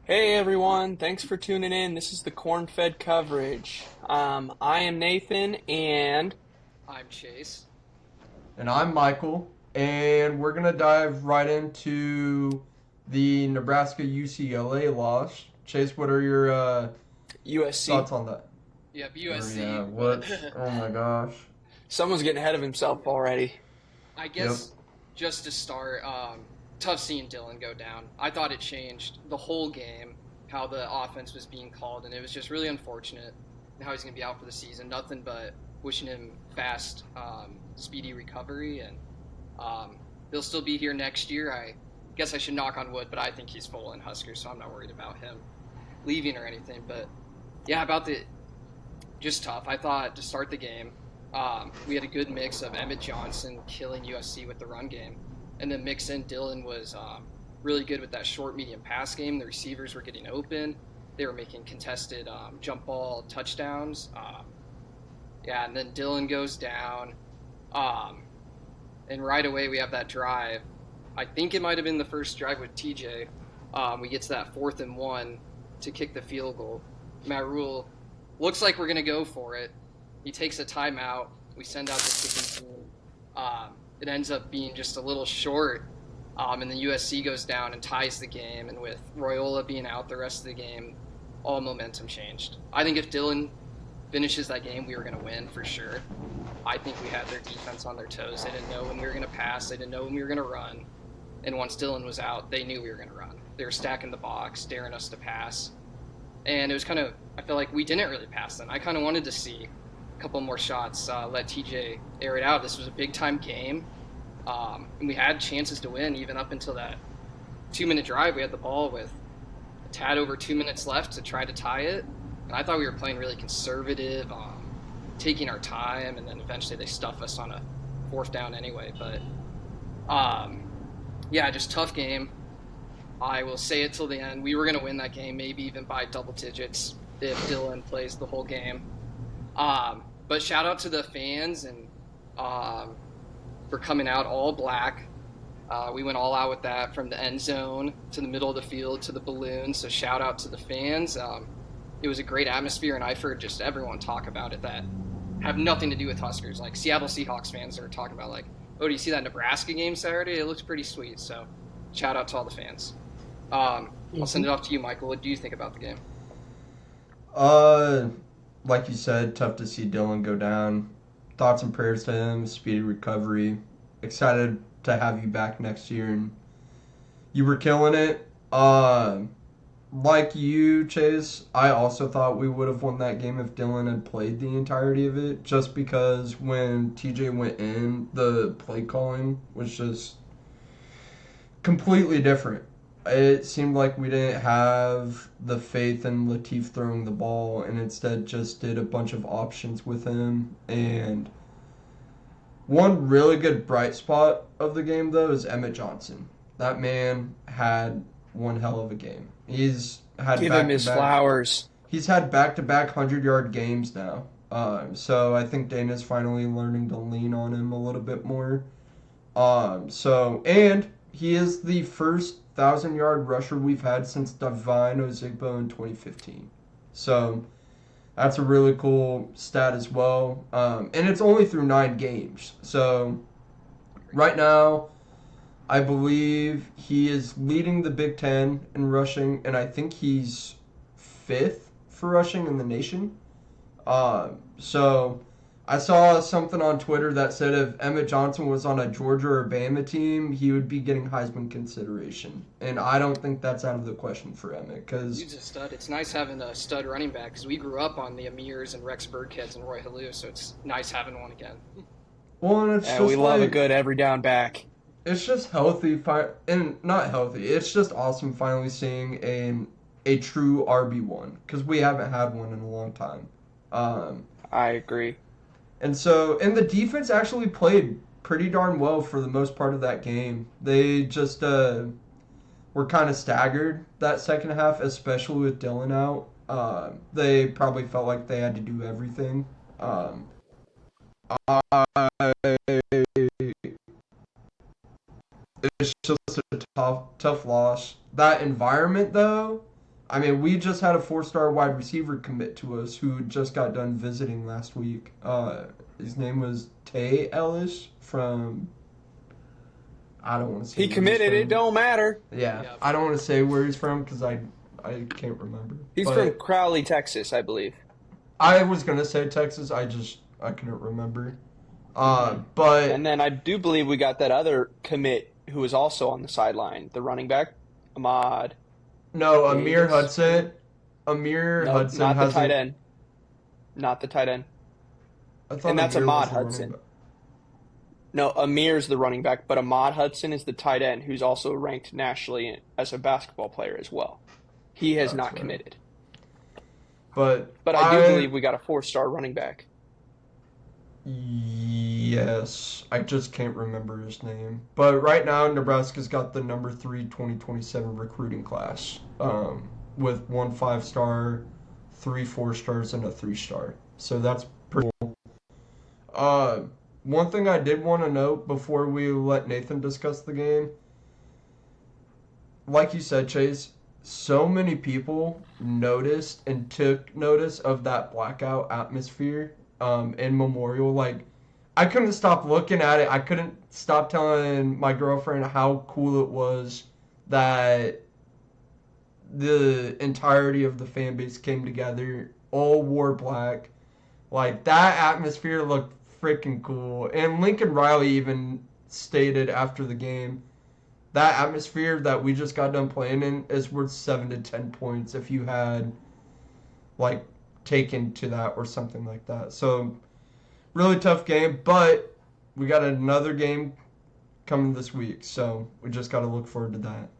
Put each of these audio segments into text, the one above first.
Hey everyone, thanks for tuning in. This is the Cornfed coverage. I am Nathan, and I'm Chase. And I'm Michael, and we're going to dive right into the Nebraska UCLA loss. Chase, what are your USC. thoughts on that? Yep, Or, USC, yeah, but what? Oh my gosh. Someone's getting ahead of himself already. I Yep. guess just to start, tough seeing Dylan go down. I thought it changed the whole game, how the offense was being called, and it was just really unfortunate how he's going to be out for the season. Nothing but wishing him fast, speedy recovery, and he'll still be here next year. I guess I should knock on wood, but I think he's full in Husker, so I'm not worried about him leaving or anything. But yeah, about the just tough. I thought to start the game, we had a good mix of Emmett Johnson killing USC with the run game, and then mix in Dylan was really good with that short medium pass game. The receivers were getting open. They were making contested jump ball touchdowns. Yeah, and then Dylan goes down, um, and right away we have that drive. I think it might have been the first drive with TJ. We get to that 4th and 1 to kick the field goal. Matt Rule looks like we're gonna go for it. He takes a timeout. We send out the kicking team. It ends up being just a little short, and then USC goes down and ties the game. And with Royola being out the rest of the game, all momentum changed. I think if Dylan finishes that game, we were going to win for sure. I think we had their defense on their toes. They didn't know when we were going to pass. They didn't know when we were going to run. And once Dylan was out, they knew we were going to run. They were stacking the box, daring us to pass. And it was kind of, I feel like we didn't really pass them. I kind of wanted to see a couple more shots, let TJ air it out. This was a big time game. And we had chances to win even up until that 2 minute drive. We had the ball with a tad over 2 minutes left to try to tie it. And I thought we were playing really conservative, taking our time, and then eventually they stuff us on a 4th down anyway. But yeah, just tough game. I will say it till the end. We were going to win that game, maybe even by double digits if Dylan plays the whole game. But shout out to the fans and for coming out all black. We went all out with that from the end zone to the middle of the field to the balloon. So shout out to the fans. It was a great atmosphere, and I've heard just everyone talk about it that have nothing to do with Huskers. Like Seattle Seahawks fans are talking about, like, oh, do you see that Nebraska game Saturday? It looks pretty sweet. So shout out to all the fans. I'll send it off to you, Michael. What do you think about the game? Uh, like you said, tough to see Dylan go down. Thoughts and prayers to him, speedy recovery. Excited to have you back next year, and you were killing it. Like you, Chase, I also thought we would have won that game if Dylan had played the entirety of it, just because when TJ went in, the play calling was just completely different. It seemed like we didn't have the faith in Latif throwing the ball and instead just did a bunch of options with him. And one really good bright spot of the game, though, is Emmett Johnson. That man had one hell of a game. Give him his flowers. He's had back to back 100-yard games now. So I think Dana's finally learning to lean on him a little bit more. And he is the first 1,000-yard rusher we've had since Divine Ozigbo in 2015. So that's a really cool stat as well. And it's only through 9 games. So right now, I believe he is leading the Big Ten in rushing, and I think he's fifth for rushing in the nation. So I saw something on Twitter that said if Emmett Johnson was on a Georgia or Bama team, he would be getting Heisman consideration. And I don't think that's out of the question for Emmett because, Dude's a stud. It's nice having a stud running back because we grew up on the Amirs and Rex Burkheads and Roy Halou, so it's nice having one again. well, and it's Yeah, just we love a like, good every down back. it's just healthy, and not healthy. It's just awesome finally seeing a true RB1 because we haven't had one in a long time. Um, I agree. and the defense actually played pretty darn well for the most part of that game. They just were kind of staggered that second half, especially with Dylan out. They probably felt like they had to do everything. Um, I, it's just a tough loss. That environment, though, I mean, we just had a 4-star wide receiver commit to us who just got done visiting last week. His name was Tay Ellis from. I don't want to say He where he's committed. It from. don't matter. Yeah, Yep. I don't want to say where he's from because I can't remember. He's from But Crowley, Texas, I believe. I was gonna say Texas. I couldn't remember. Hmm. But And then I do believe we got that other commit who was also on the sideline, the running back, Ahmad no, Amir Davis. Hudson. Amir Nope, Hudson not the tight hasn't. end. Not the tight end. I thought And that's Amir Ahmad was the running Hudson. back. No, Amir's the running back, but Ahmad Hudson is the tight end who's also ranked nationally as a basketball player as well. He has That's not right. committed. But But I do I believe we got a 4-star running back. yes, I just can't remember his name. But right now, Nebraska's got the number 3 2027 recruiting class, with 1 5-star, 3 4-stars, and a 3-star. So that's pretty cool. Uh, One thing I did want to note before we let Nathan discuss the game, like you said, Chase, so many people noticed and took notice of that blackout atmosphere in Memorial. Like, I couldn't stop looking at it. I couldn't stop telling my girlfriend how cool it was that the entirety of the fan base came together, all wore black. Like, that atmosphere looked freaking cool. And Lincoln Riley even stated after the game that atmosphere that we just got done playing in is worth 7 to 10 points if you had like taken to that or something like that. So really tough game, but we got another game coming this week, so we just got to look forward to that.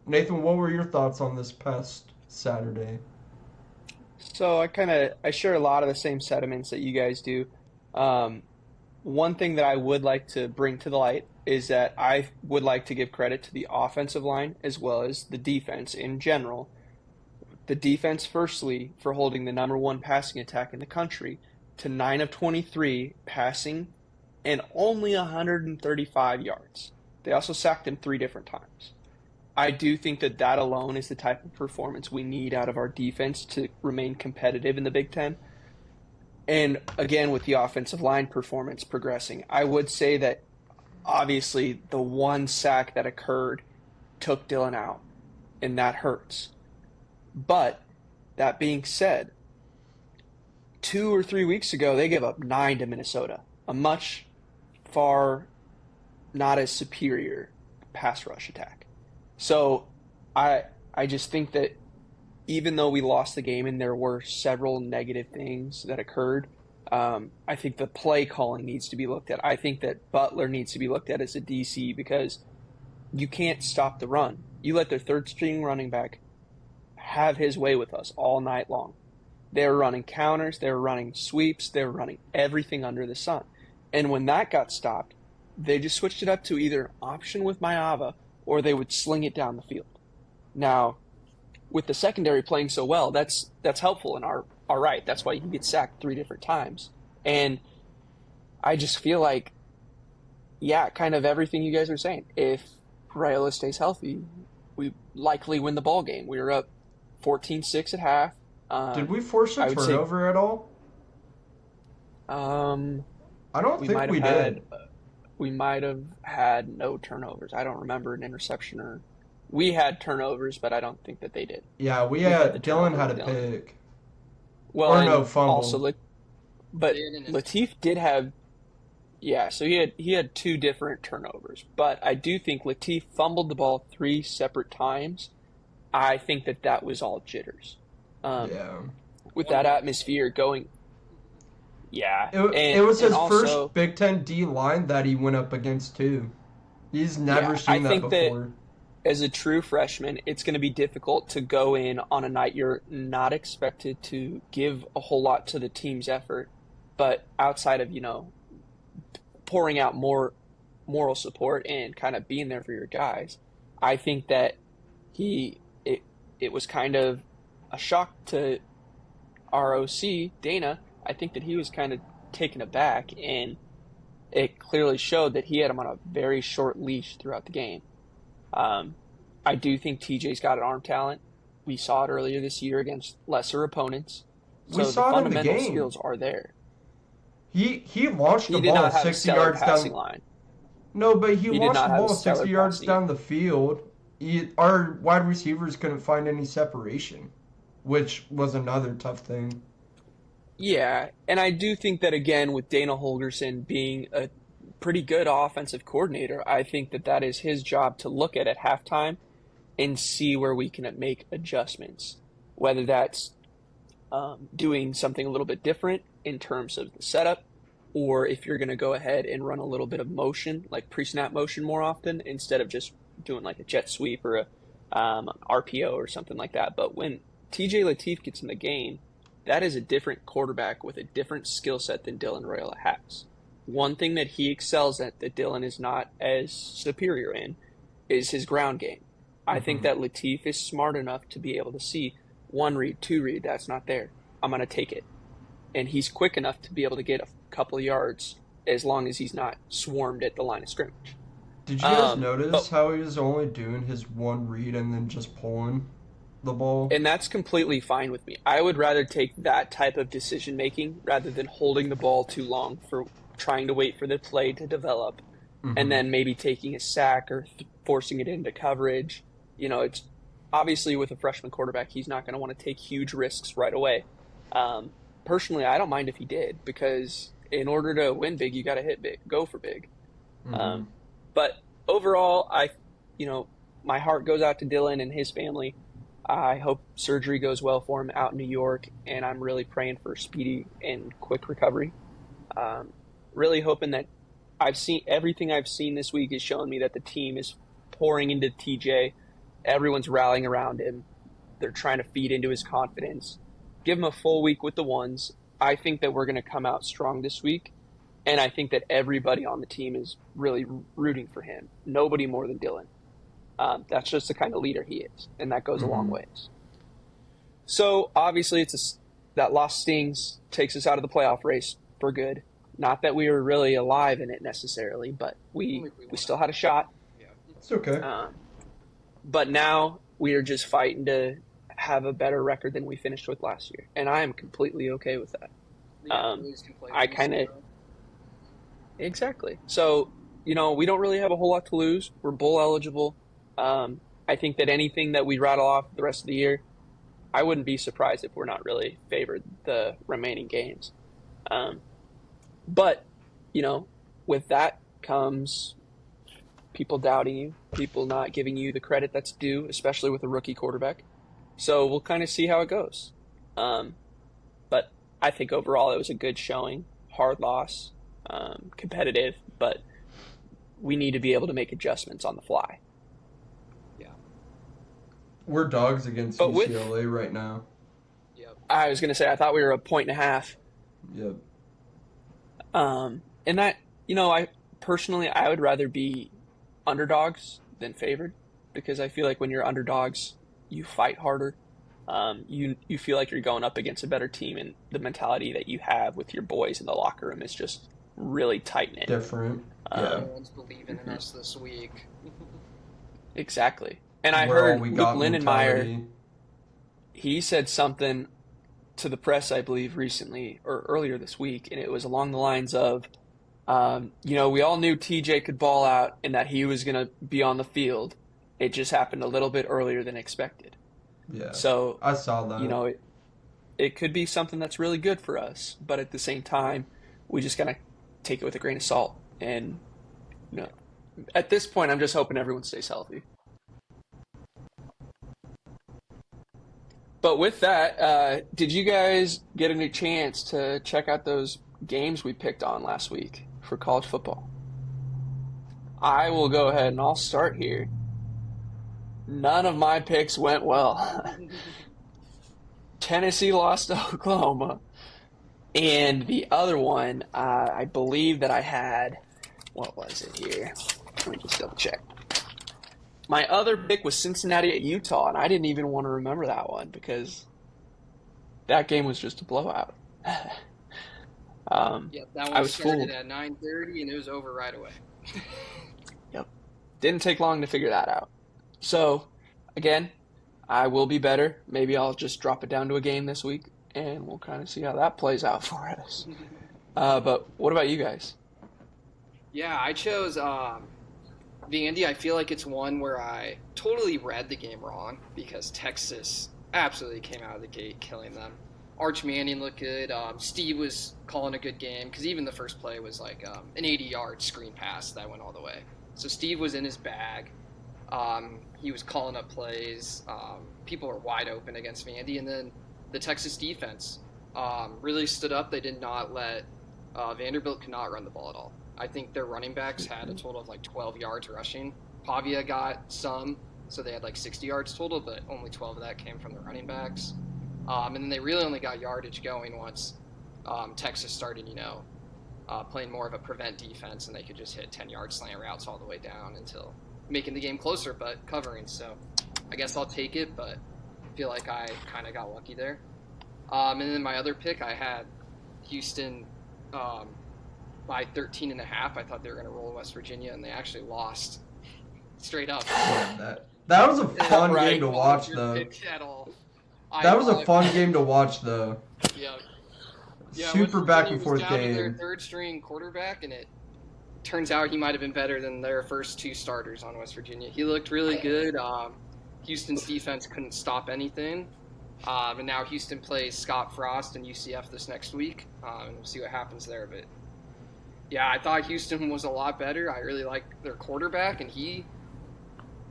Nathan, what were your thoughts on this past Saturday? So I share a lot of the same sentiments that you guys do. Um, One thing that I would like to bring to the light is that I would like to give credit to the offensive line as well as the defense in general. The defense, firstly, for holding the number one passing attack in the country to 9 of 23 passing and only 135 yards. They also sacked him 3 different times. I do think that that alone is the type of performance we need out of our defense to remain competitive in the Big Ten. And again, with the offensive line performance progressing, I would say that obviously the one sack that occurred took Dylan out, and that hurts. But that being said, 2 or 3 weeks ago, they gave up 9 to Minnesota, a much far not as superior pass rush attack. So I I just think that even though we lost the game and there were several negative things that occurred, I think the play calling needs to be looked at. I think that Butler needs to be looked at as a DC because you can't stop the run. You let their third string running back have his way with us all night long. They were running counters, they were running sweeps, they were running everything under the sun. And when that got stopped, they just switched it up to either option with Maava or they would sling it down the field. Now, with the secondary playing so well, that's helpful in our right. That's why he gets sacked 3 different times. And I just feel like, yeah, kind of everything you guys are saying. If Raiola stays healthy, we likely win the ball game. We were up 14-6 at half. Did we force a I would say turnover at all? um, I don't we think might have we did. had we might have had no turnovers. I don't remember an interception or we had turnovers, but I don't think that they did. Yeah, We had the Dylan turnover had with a Dylan. pick. Well, Or no, and fumble. also, but Did in his Latif did have, yeah. So he had 2 different turnovers, but I do think Latif fumbled the ball 3 separate times. I think that that was all jitters. Um, Yeah. with one that was atmosphere going, yeah, It and was and his first also, Big Ten D line that he went up against too. He's never yeah, I seen that think that before. as a true freshman, it's going to be difficult to go in on a night you're not expected to give a whole lot to the team's effort, but outside of pouring out more moral support and kind of being there for your guys, I think that he it was kind of a shock to ROC Dana. I think that he was kind of taken aback, and it clearly showed that he had him on a very short leash throughout the game. Um, I do think TJ's got an arm talent. We saw it earlier this year against lesser opponents. We So the saw it in the fundamental game. skills are there. He launched the He did ball not have a 60 stellar yards passing down. line. No, but he He did launched not the have a ball 60 stellar yards passing game. down the field. Our wide receivers couldn't find any separation, which was another tough thing. Yeah, and I do think that again with Dana Holgerson being a pretty good offensive coordinator, I think that that is his job to look at halftime and see where we can make adjustments, whether that's doing something a little bit different in terms of the setup, or if you're going to go ahead and run a little bit of motion, like pre-snap motion more often, instead of just doing like a jet sweep or a RPO or something like that. But when TJ Latif gets in the game, that is a different quarterback with a different skill set than Dylan Raiola has. One thing that he excels at that Dylan is not as superior in is his ground game. I think that Latif is smart enough to be able to see one read, two read, that's not there. I'm going to take it. And he's quick enough to be able to get a couple of yards as long as he's not swarmed at the line of scrimmage. Did you guys But notice how he was only doing his one read and then just pulling the ball? and that's completely fine with me. I would rather take that type of decision making rather than holding the ball too long for trying to wait for the play to develop and then maybe taking a sack or forcing it into coverage. It's obviously with a freshman quarterback, he's not going to want to take huge risks right away. Personally, I don't mind if he did because in order to win big, you got to hit big, go for big. But overall, my heart goes out to Dylan and his family. I hope surgery goes well for him out in New York, and I'm really praying for speedy and quick recovery. Really hoping that everything I've seen this week is showing me that the team is pouring into TJ. Everyone's rallying around him. They're trying to feed into his confidence. Give him a full week with the ones. I think that we're going to come out strong this week, and I think that everybody on the team is really rooting for him. Nobody more than Dylan. That's just the kind of leader he is, and that goes a long ways. So obviously, that loss stings, takes us out of the playoff race for good. Not that we were really alive in it necessarily, but we still had a shot. Yeah. It's okay. But now we are just fighting to have a better record than we finished with last year, and I am completely okay with that. I kind of exactly. So we don't really have a whole lot to lose. We're bowl eligible. I think that anything that we rattle off the rest of the year, I wouldn't be surprised if we're not really favored the remaining games. But with that comes people doubting you, people not giving you the credit that's due, especially with a rookie quarterback. So we'll kind of see how it goes. But I think overall it was a good showing, hard loss, competitive, but we need to be able to make adjustments on the fly. Yeah. We're dogs against But UCLA right now. Yep. I was going to say, I thought we were 1.5. Yep. And that, I personally, I would rather be underdogs than favored because I feel like when you're underdogs, you fight harder. You feel like you're going up against a better team, and the mentality that you have with your boys in the locker room is just really tight-knit. Different. Yeah. Everyone's believing in us this week. Exactly. And I heard we Luke got Lindenmeyer, mentality. he said something to the press, I believe, recently or earlier this week, and it was along the lines of, we all knew TJ could ball out and that he was going to be on the field. It just happened a little bit earlier than expected. Yeah. So, I saw that. it could be something that's really good for us, but at the same time, we just got to take it with a grain of salt. And, at this point, I'm just hoping everyone stays healthy. But with that, did you guys get any chance to check out those games we picked on last week for college football? I will go ahead and I'll start here. None of my picks went well. Tennessee lost to Oklahoma. And the other one, I believe that I had, what was it here? Let me just double check. My other pick was Cincinnati at Utah, and I didn't even want to remember that one because that game was just a blowout. Yep, that I one was started fooled. at 9:30 and it was over right away. Yep. Didn't take long to figure that out. So, again, I will be better. Maybe I'll just drop it down to a game this week, and we'll kind of see how that plays out for us. But what about you guys? Yeah, I chose Vandy. I feel like it's one where I totally read the game wrong because Texas absolutely came out of the gate killing them. Arch Manning looked good. Steve was calling a good game because even the first play was like an 80-yard screen pass that went all the way. So Steve was in his bag. He was calling up plays. People were wide open against Vandy. And then the Texas defense really stood up. They did not let Vanderbilt could not run the ball at all. I think their running backs had a total of like 12 yards rushing. Pavia got some, so they had like 60 yards total, but only 12 of that came from the running backs. And then they really only got yardage going once Texas started, playing more of a prevent defense, and they could just hit 10-yard slant routes all the way down until making the game closer, but covering. So I guess I'll take it, but I feel like I kind of got lucky there. And then my other pick, I had Houston by 13.5. I thought they were going to roll West Virginia, and they actually lost straight up. Yeah, that was a fun game to watch, though. That was a fun game to watch, though. Yeah. Super back and forth game. game. Their third-string quarterback, and it turns out he might have been better than their first two starters on West Virginia. He looked really good. Houston's defense couldn't stop anything. And now Houston plays Scott Frost and UCF this next week, and we'll see what happens there. But yeah, I thought Houston was a lot better. I really liked their quarterback, and he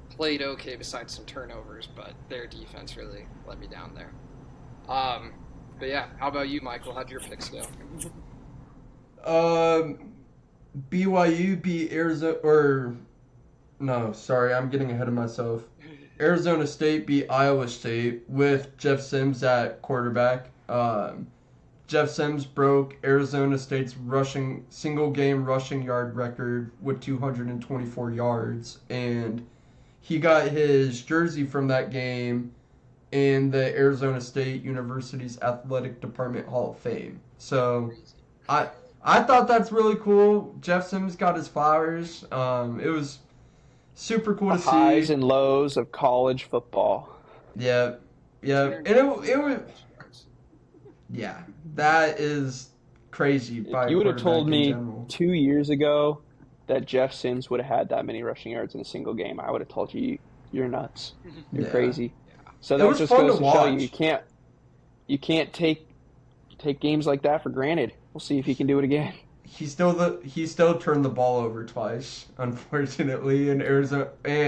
played okay besides some turnovers, but their defense really let me down there. But yeah, how about you, Michael? How'd your picks go? BYU beat Arizona, or no, sorry, I'm getting ahead of myself. Arizona State beat Iowa State with Jeff Sims at quarterback. Jeff Sims broke Arizona State's single-game rushing yard record with 224 yards, and he got his jersey from that game in the Arizona State University's Athletic Department Hall of Fame. So I thought that's really cool. Jeff Sims got his flowers. It was super cool to see. Highs and lows of college football. Yeah. And it was... Yeah, that is crazy. If you would have told me 2 years ago that Jeff Sims would have had that many rushing yards in a single game, I would have told you you're nuts. You're crazy. So that just goes to show you can't take games like that for granted. We'll see if he can do it again. He still turned the ball over twice, unfortunately, and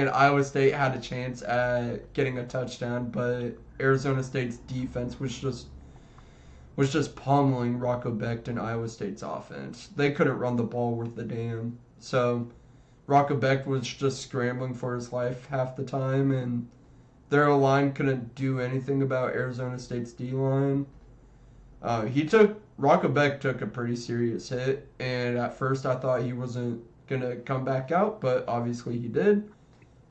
Iowa State had a chance at getting a touchdown, but Arizona State's defense was just pummeling Rocco Becht and Iowa State's offense. They couldn't run the ball worth a damn. So Rocco Becht was just scrambling for his life half the time, and their line couldn't do anything about Arizona State's D-line. Rocco Becht took a pretty serious hit, and at first I thought he wasn't going to come back out, but obviously he did.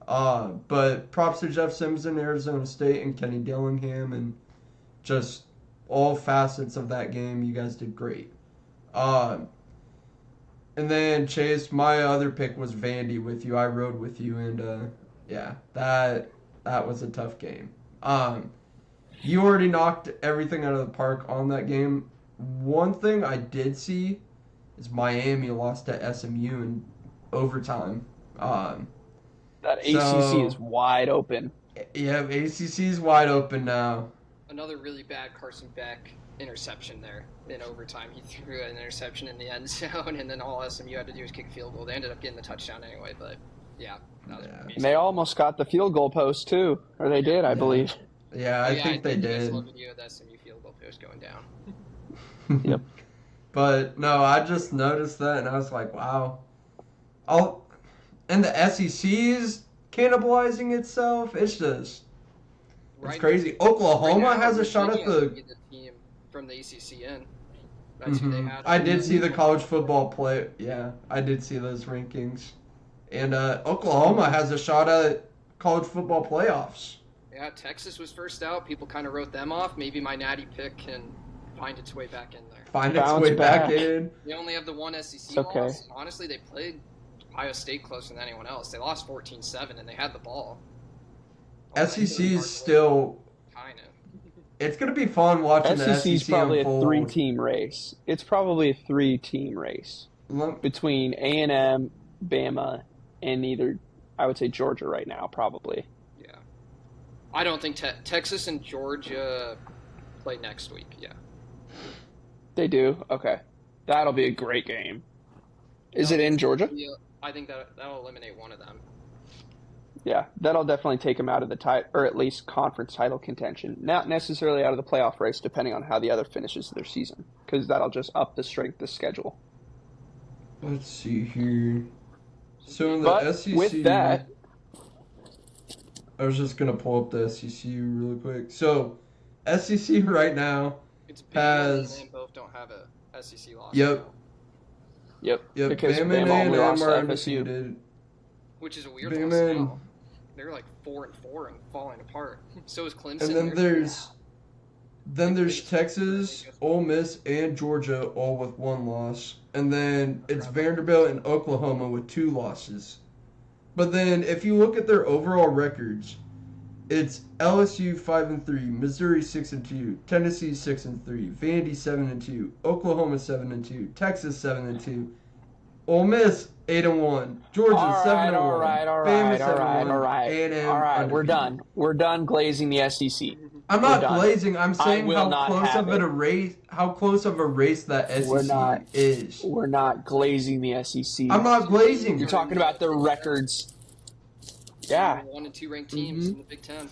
But props to Jeff Sims in Arizona State and Kenny Dillingham, and just all facets of that game, you guys did great. And then, Chase, my other pick was Vandy with you. I rode with you, and yeah, that was a tough game. You already knocked everything out of the park on that game. One thing I did see is Miami lost to SMU in overtime. That ACC is wide open. Yeah, ACC is wide open now. Another really bad Carson Beck interception there in overtime. He threw an interception in the end zone, and then all SMU had to do was kick a field goal. They ended up getting the touchdown anyway, but yeah. And they almost got the field goal post too, or they did, I believe. Yeah, I think they did. I saw a video of the SMU field goal post going down. Yep. But no, I just noticed that, and I was like, wow. And the SEC's cannibalizing itself. It's just... It's crazy. Oklahoma has a shot at the team from the ACC in. That's who they had. I did see the college football play. Yeah, I did see those rankings. And Oklahoma has a shot at college football playoffs. Yeah, Texas was first out. People kind of wrote them off. Maybe my natty pick can find its way back in there. Find its way back in. They only have the one SEC loss. Honestly, they played Ohio State closer than anyone else. They lost 14-7, and they had the ball. SEC is still. Kind of. It's gonna be fun watching the SEC is SEC probably unfold. a three-team race. It's probably a three-team race between A&M, Bama, and either, I would say, Georgia right now, probably. Yeah. I don't think Texas and Georgia play next week. Yeah. They do? Okay. That'll be a great game. Is it in Georgia? Yeah, I think that'll eliminate one of them. Yeah, that'll definitely take them out of the or at least conference title contention. Not necessarily out of the playoff race, depending on how the other finishes their season, because that'll just up the strength of the schedule. Let's see here. So in the SEC, with that, I was just gonna pull up the SEC really quick. So SEC right now has. And both don't have a SEC loss. Yep. Yep. Yep. Because Bama and only A&M lost are to undefeated. FSU. Which is a weird Bama loss and- now. They're like 4-4 and falling apart. So is Clemson. And then there's Texas, Ole Miss, and Georgia all with one loss. And then it's Vanderbilt and Oklahoma with 2 losses. But then if you look at their overall records, it's LSU 5-3, Missouri 6-2, Tennessee 6-3, Vandy 7-2, Oklahoma 7-2, Texas 7-2, Ole Miss 8-1, Georgia 7-1, All right. A&M All right, we're undefeated. done. We're done glazing the SEC. I'm We're not done. glazing. I'm saying will how not close have of it. a race, that SEC is. We're not glazing the SEC. I'm not glazing. You're talking about their records. Yeah. 1 and 2 ranked teams in the Big Ten.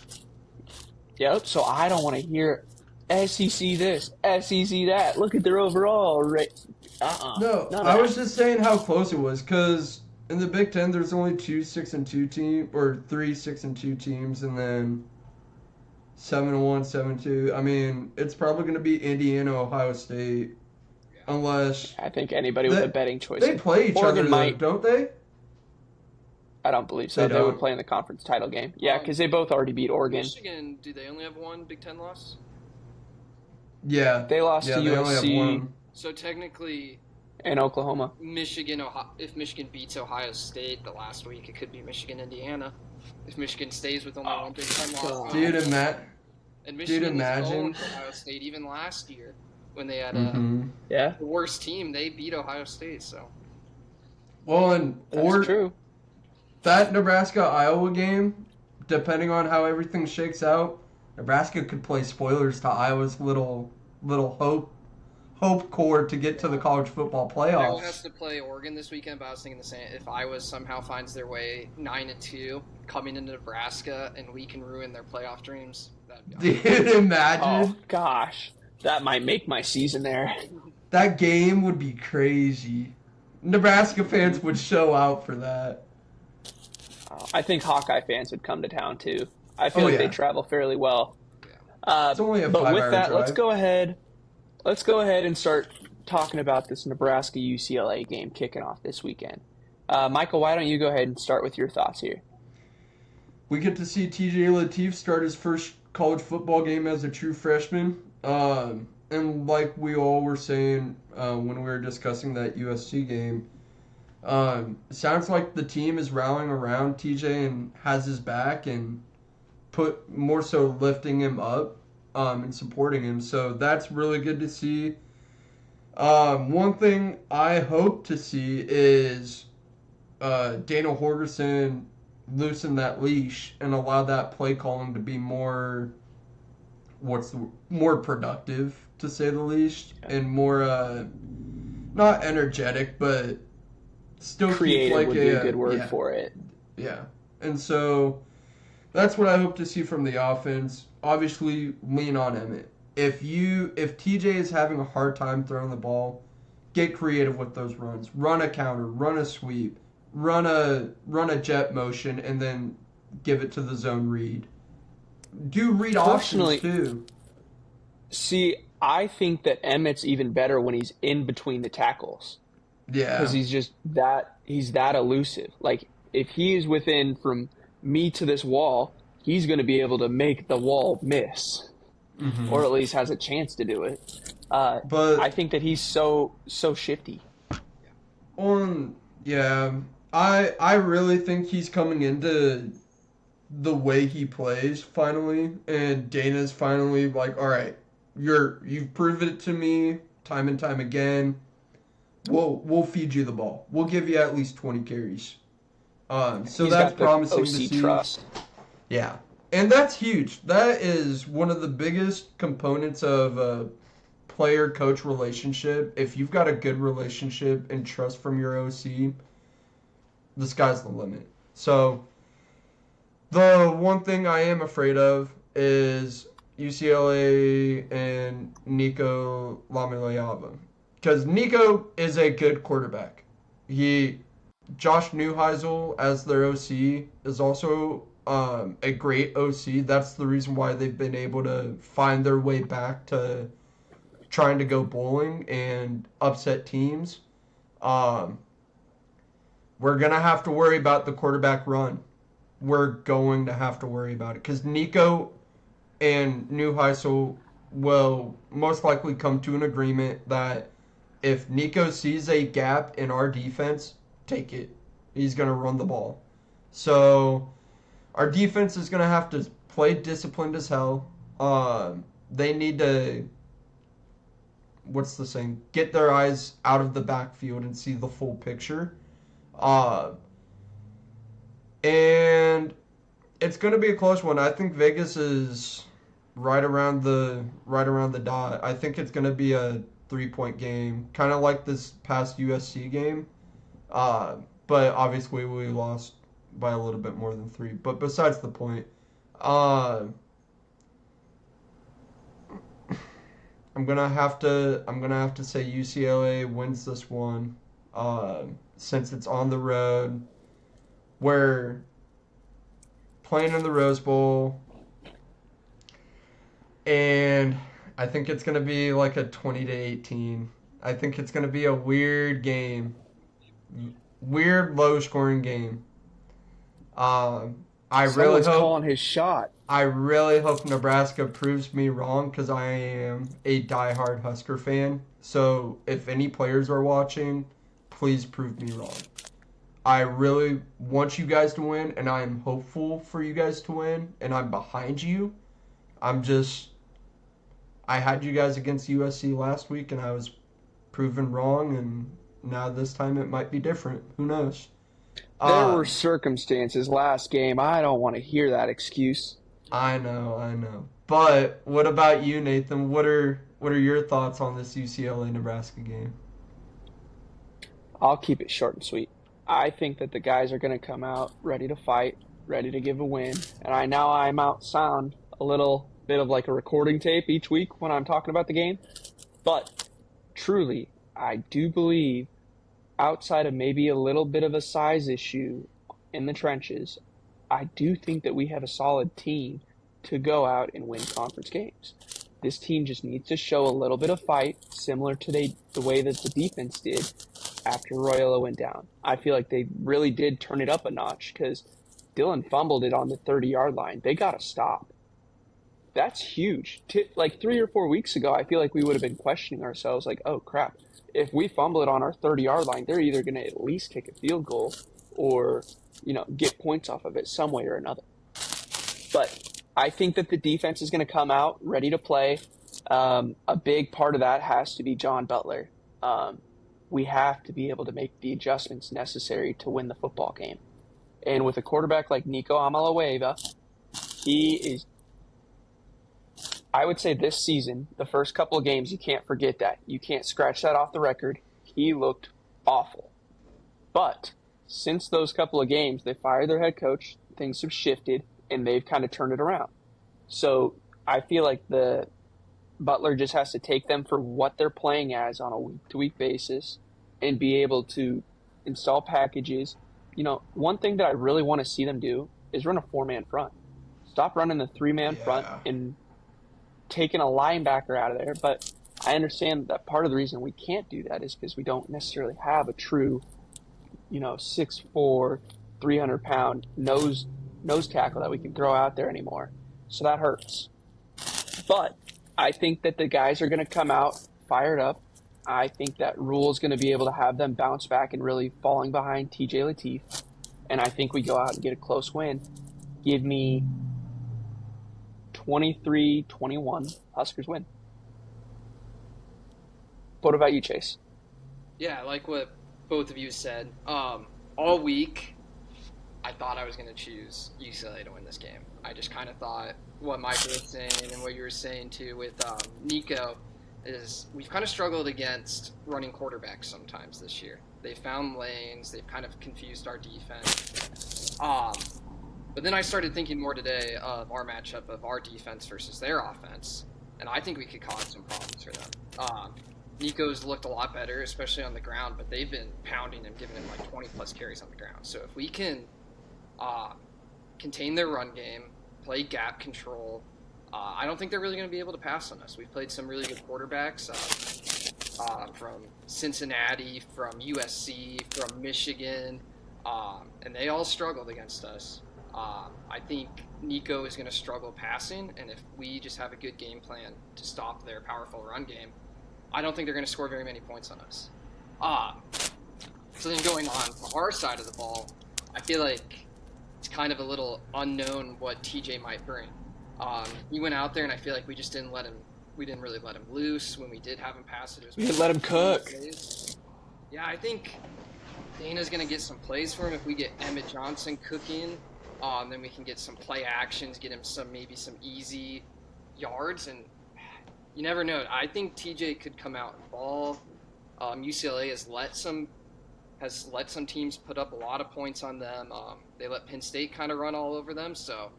Yep. So I don't want to hear SEC this, SEC that. Look at their overall rate. No, I was just saying how close it was because in the Big Ten there's only 2 6-2 teams or 3 6-2 teams, and then 7-1, 7-2. I mean, it's probably going to be Indiana, Ohio State, unless I think anybody with a betting choice. they play each Oregon other, might. don't they? I don't believe so. They They don't. would play in the conference title game. Yeah, because they both already beat Oregon. Michigan, do they only have one Big Ten loss? Yeah, They lost to they only have USC one. So technically, and Oklahoma. if Michigan beats Ohio State the last week, it could be Michigan, Indiana. If Michigan stays with only one Big Ten loss, Dude, and Michigan imagine. owned Ohio State even last year when they had Yeah, the worst team. They beat Ohio State, so Well, and that's true. that Nebraska-Iowa game, depending on how everything shakes out, Nebraska could play spoilers to Iowa's little hope core to get to the college football Iowa has playoffs. to play Oregon this weekend. But I was thinking the same. If Iowa somehow finds their way 9-2 coming into Nebraska, and we can ruin their playoff dreams, that'd be awesome. Dude, imagine. Oh gosh, that might make my season there. That game would be crazy. Nebraska fans would show out for that. I think Hawkeye fans would come to town too. I feel Oh, like yeah. they travel fairly well. It's only a But 5-hour with that, drive. let's go ahead. Let's go ahead and start talking about this Nebraska UCLA game kicking off this weekend. Michael, why don't you go ahead and start with your thoughts here? We get to see TJ Lateef start his first college football game as a true freshman. And like we all were saying when we were discussing that USC game, it sounds like the team is rallying around TJ and has his back and put more so lifting him up and supporting him. So that's really good to see. One thing I hope to see is Daniel Horgerson loosen that leash and allow that play calling to be more productive, to say the least, and more not energetic, but still Creative keep like would be a good word for it. Yeah. And so that's what I hope to see from the offense. Obviously, lean on Emmett. If TJ is having a hard time throwing the ball, get creative with those runs. Run a counter, run a sweep, run a jet motion, and then give it to the zone read. Do read options too. See, I think that Emmett's even better when he's in between the tackles. Yeah. Because he's that elusive. Like, if he is within from me to this wall, he's going to be able to make the wall miss. Mm-hmm. Or at least has a chance to do it. But I think that he's so shifty. I really think he's coming into the way he plays finally, and Dana's finally like, all right, you've proven it to me time and time again. We'll feed you the ball. We'll give you at least 20 carries. So He's that's got the promising to OC see. trust. Yeah, and that's huge. That is one of the biggest components of a player-coach relationship. If you've got a good relationship and trust from your OC, the sky's the limit. So the one thing I am afraid of is UCLA and Nico Lamileava. Because Nico is a good quarterback. Josh Neuheisel as their OC is also a great OC. That's the reason why they've been able to find their way back to trying to go bowling and upset teams. Um, we're going to have to worry about the quarterback run. We're going to have to worry about it because Nico and Neuheisel will most likely come to an agreement that if Nico sees a gap in our defense, take it. He's going to run the ball. So our defense is going to have to play disciplined as hell. They need to, what's the saying, get their eyes out of the backfield and see the full picture. Uh, and it's going to be a close one. I think Vegas is right around the dot. I think it's going to be a 3-point game, kind of like this past USC game. But obviously we lost by a little bit more than 3. But besides the point, I'm gonna have to say UCLA wins this one, since it's on the road. We're playing in the Rose Bowl, and I think it's gonna be like a 20-18. I think it's gonna be a weird game, weird low scoring game. I really Someone's hope calling his shot. I really hope Nebraska proves me wrong because I am a diehard Husker fan. So if any players are watching, please prove me wrong. I really want you guys to win, and I am hopeful for you guys to win, and I'm behind you. I had you guys against USC last week, and I was proven wrong, and now this time it might be different. Who knows? There were Um, circumstances last game. I don't want to hear that excuse. I know, I know. But what about you, Nathan? What are your thoughts on this UCLA Nebraska game? I'll keep it short and sweet. I think that the guys are going to come out ready to fight, ready to give a win. And I now I might sound a little bit of like a recording tape each week when I'm talking about the game. But truly, I do believe outside of maybe a little bit of a size issue in the trenches, I do think that we have a solid team to go out and win conference games. This team just needs to show a little bit of fight, similar to the way that the defense did after Royalo went down. I feel like they really did turn it up a notch because Dylan fumbled it on the 30-yard line. They got to stop. That's huge. Like 3 or 4 weeks ago, I feel like we would have been questioning ourselves like, oh, crap. If we fumble it on our 30-yard line, they're either going to at least kick a field goal or, get points off of it some way or another. But I think that the defense is going to come out ready to play. A big part of that has to be John Butler. We have to be able to make the adjustments necessary to win the football game. And with a quarterback like Nico Amalahueva, he is, I would say this season, the first couple of games, you can't forget that. You can't scratch that off the record. He looked awful. But since those couple of games, they fired their head coach, things have shifted, and they've kind of turned it around. So I feel like the Butler just has to take them for what they're playing as on a week-to-week basis and be able to install packages. One thing that I really want to see them do is run a 4-man front. Stop running the 3-man front Yeah. and taking a linebacker out of there. But I understand that part of the reason we can't do that is because we don't necessarily have a true, 6'4", 300-pound nose tackle that we can throw out there anymore. So that hurts. But I think that the guys are going to come out fired up. I think that Rule is going to be able to have them bounce back and really falling behind TJ Lateef. And I think we go out and get a close win. Give me 23-21. Huskers win. What about you, Chase? Yeah, I like what both of you said. All week, I thought I was going to choose UCLA to win this game. I just kind of thought what Michael was saying and what you were saying too with Nico is we've kind of struggled against running quarterbacks sometimes this year. They found lanes. They've kind of confused our defense. But then I started thinking more today of our matchup of our defense versus their offense, and I think we could cause some problems for them. Nico's looked a lot better, especially on the ground, but they've been pounding him, giving him like 20 plus carries on the ground. So if we can contain their run game, play gap control, I don't think they're really going to be able to pass on us. We've played some really good quarterbacks from Cincinnati, from USC, from Michigan, and they all struggled against us. I think Nico is going to struggle passing, and if we just have a good game plan to stop their powerful run game, I don't think they're going to score very many points on us. So then going on to our side of the ball, I feel like it's kind of a little unknown what TJ might bring. He went out there, and I feel like we just didn't really let him loose. When we did have him pass it, We didn't let him cook. Yeah, I think Dana's going to get some plays for him if we get Emmett Johnson cooking. Then we can get some play actions, get him maybe some easy yards, and you never know. I think TJ could come out and ball. UCLA has let some teams put up a lot of points on them. They let Penn State kind of run all over them, so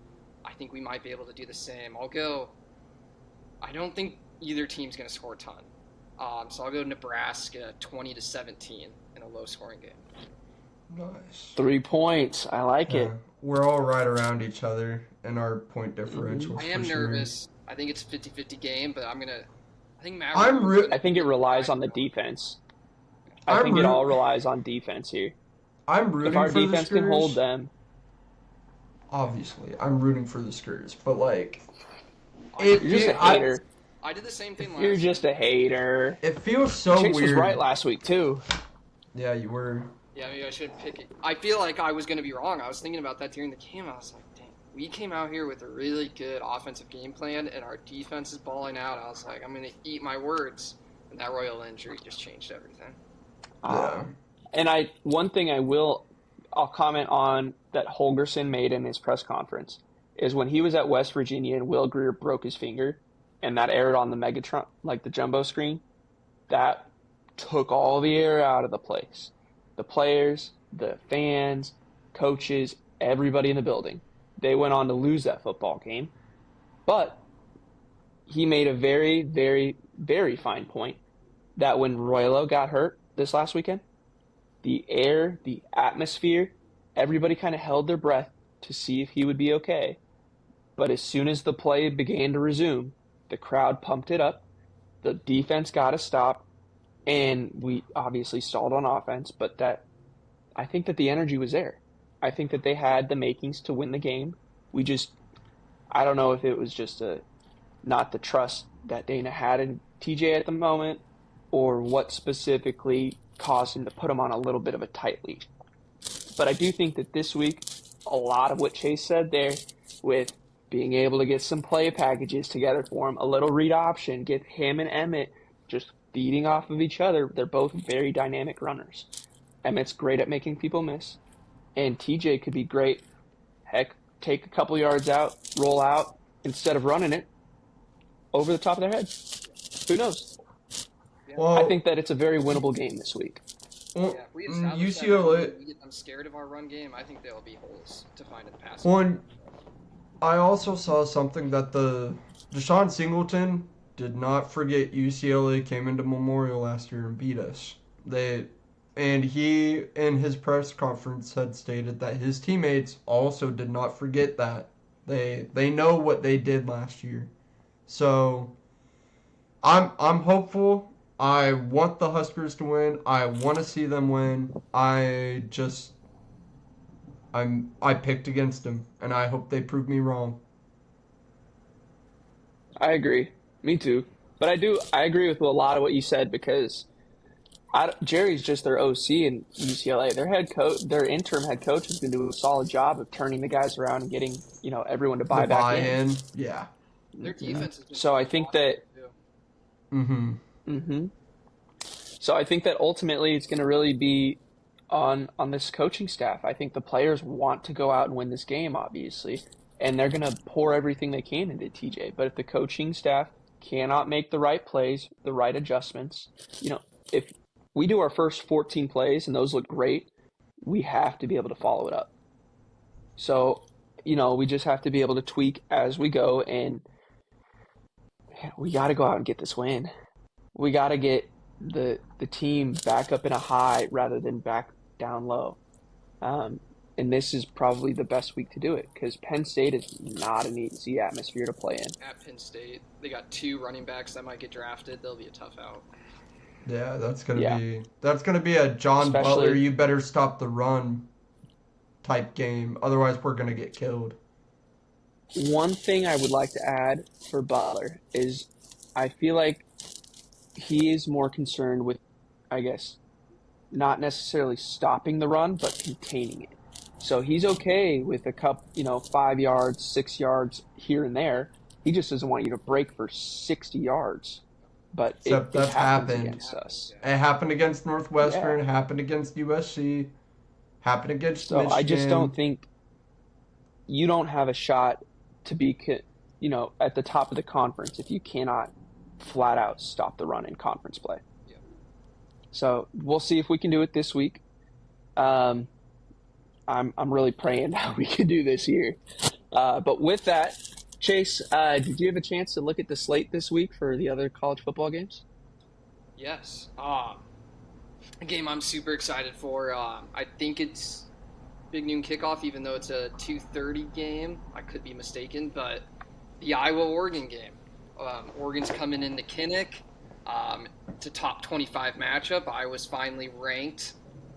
I think we might be able to do the same. I don't think either team's going to score a ton. So I'll go Nebraska 20-17 in a low-scoring game. Nice. 3 points. I like it. We're all right around each other in our point differentials. I am for sure. nervous. I think it's a 50-50 game, but I think Matt. I think it relies on the defense. I think it all relies on defense here. I'm rooting if our for the defense Skurs, can hold them. Obviously, I'm rooting for the Skurs, but like, you're just a hater. I did the same thing last You're just a hater. It feels so Chase weird. was right last week too. Yeah, you were. Yeah, maybe I should pick it. I feel like I was going to be wrong. I was thinking about that during the game. I was like, dang, we came out here with a really good offensive game plan, and our defense is balling out. I was like, I'm going to eat my words. And that Royal injury just changed everything. Yeah. And one thing I'll comment on that Holgerson made in his press conference is when he was at West Virginia and Will Grier broke his finger, and that aired on the Megatron, like the jumbo screen, that took all the air out of the place. The players, the fans, coaches, everybody in the building. They went on to lose that football game. But he made a very, very, very fine point that when Royalo got hurt this last weekend, the air, the atmosphere, everybody kind of held their breath to see if he would be okay. But as soon as the play began to resume, the crowd pumped it up, the defense got a stop, and we obviously stalled on offense, but I think that the energy was there. I think that they had the makings to win the game. I don't know if it was just not the trust that Dana had in TJ at the moment, or what specifically caused him to put him on a little bit of a tight leash. But I do think that this week, a lot of what Chase said there, with being able to get some play packages together for him, a little read option, get him and Emmett just feeding off of each other. They're both very dynamic runners. Emmett's great at making people miss, and TJ could be great. Heck, take a couple yards out, roll out, instead of running it over the top of their head. Who knows? Well, I think that it's a very winnable game this week. Well, Yeah, if we establish UCLA. we get them scared of our run game, I think there'll be holes to find in the pass. One, I also saw something that the Deshaun Singleton did not forget UCLA came into Memorial last year and beat us. And he, in his press conference, had stated that his teammates also did not forget that. They know what they did last year. So I'm hopeful. I want the Huskers to win. I want to see them win. I picked against them, and I hope they prove me wrong. I agree. Me too. But I agree with a lot of what you said, because Jerry's just their OC in UCLA. Their head coach, their interim head coach, has been doing a solid job of turning the guys around and getting everyone to The buy back in. buy-in, yeah. Their defense has been So I pretty think awesome, that. too. Mm-hmm. hmm So I think that ultimately it's going to really be on this coaching staff. I think the players want to go out and win this game, obviously, and they're going to pour everything they can into TJ. But if the coaching staff cannot make the right plays, the right adjustments, if we do our first 14 plays and those look great, we have to be able to follow it up. So, we just have to be able to tweak as we go, and we got to go out and get this win. We got to get the team back up in a high rather than back down low. And this is probably the best week to do it because Penn State is not an easy atmosphere to play in. At Penn State, they got 2 running backs that might get drafted. They'll be a tough out. Yeah, that's gonna be a John Butler. Especially, You better stop the run type game, otherwise we're gonna get killed. one thing I would like to add for Butler is I feel like he is more concerned with, I guess, not necessarily stopping the run, but containing it. So he's okay with a 5 yards, 6 yards here and there. He just doesn't want you to break for 60 yards. But Except it that's happens happened. against us. It happened against Northwestern, Yeah. happened against USC, happened against So I just don't Michigan. think you don't have a shot to be, at the top of the conference if you cannot flat out stop the run in conference play. Yeah. So we'll see if we can do it this week. I'm really praying that we can do this here. But with that, Chase, did you have a chance to look at the slate this week for the other college football games? Yes. A game I'm super excited for. I think it's Big Noon Kickoff, even though it's a 2:30 game. I could be mistaken, but the Iowa-Oregon game. Oregon's coming into Kinnick. It's a top 25 matchup. Iowa's finally ranked.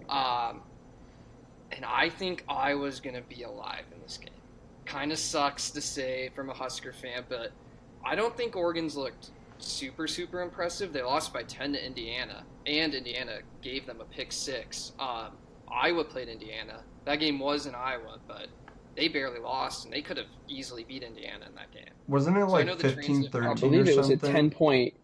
And I think Iowa's going to be alive in this game. Kind of sucks to say from a Husker fan, but I don't think Oregon's looked super, super impressive. They lost by 10 to Indiana, and Indiana gave them a pick 6. Iowa played Indiana. That game was in Iowa, but they barely lost, and they could have easily beat Indiana in that game. Wasn't it So I like know the transit. 15-13 I believe or it was a something? 10-point.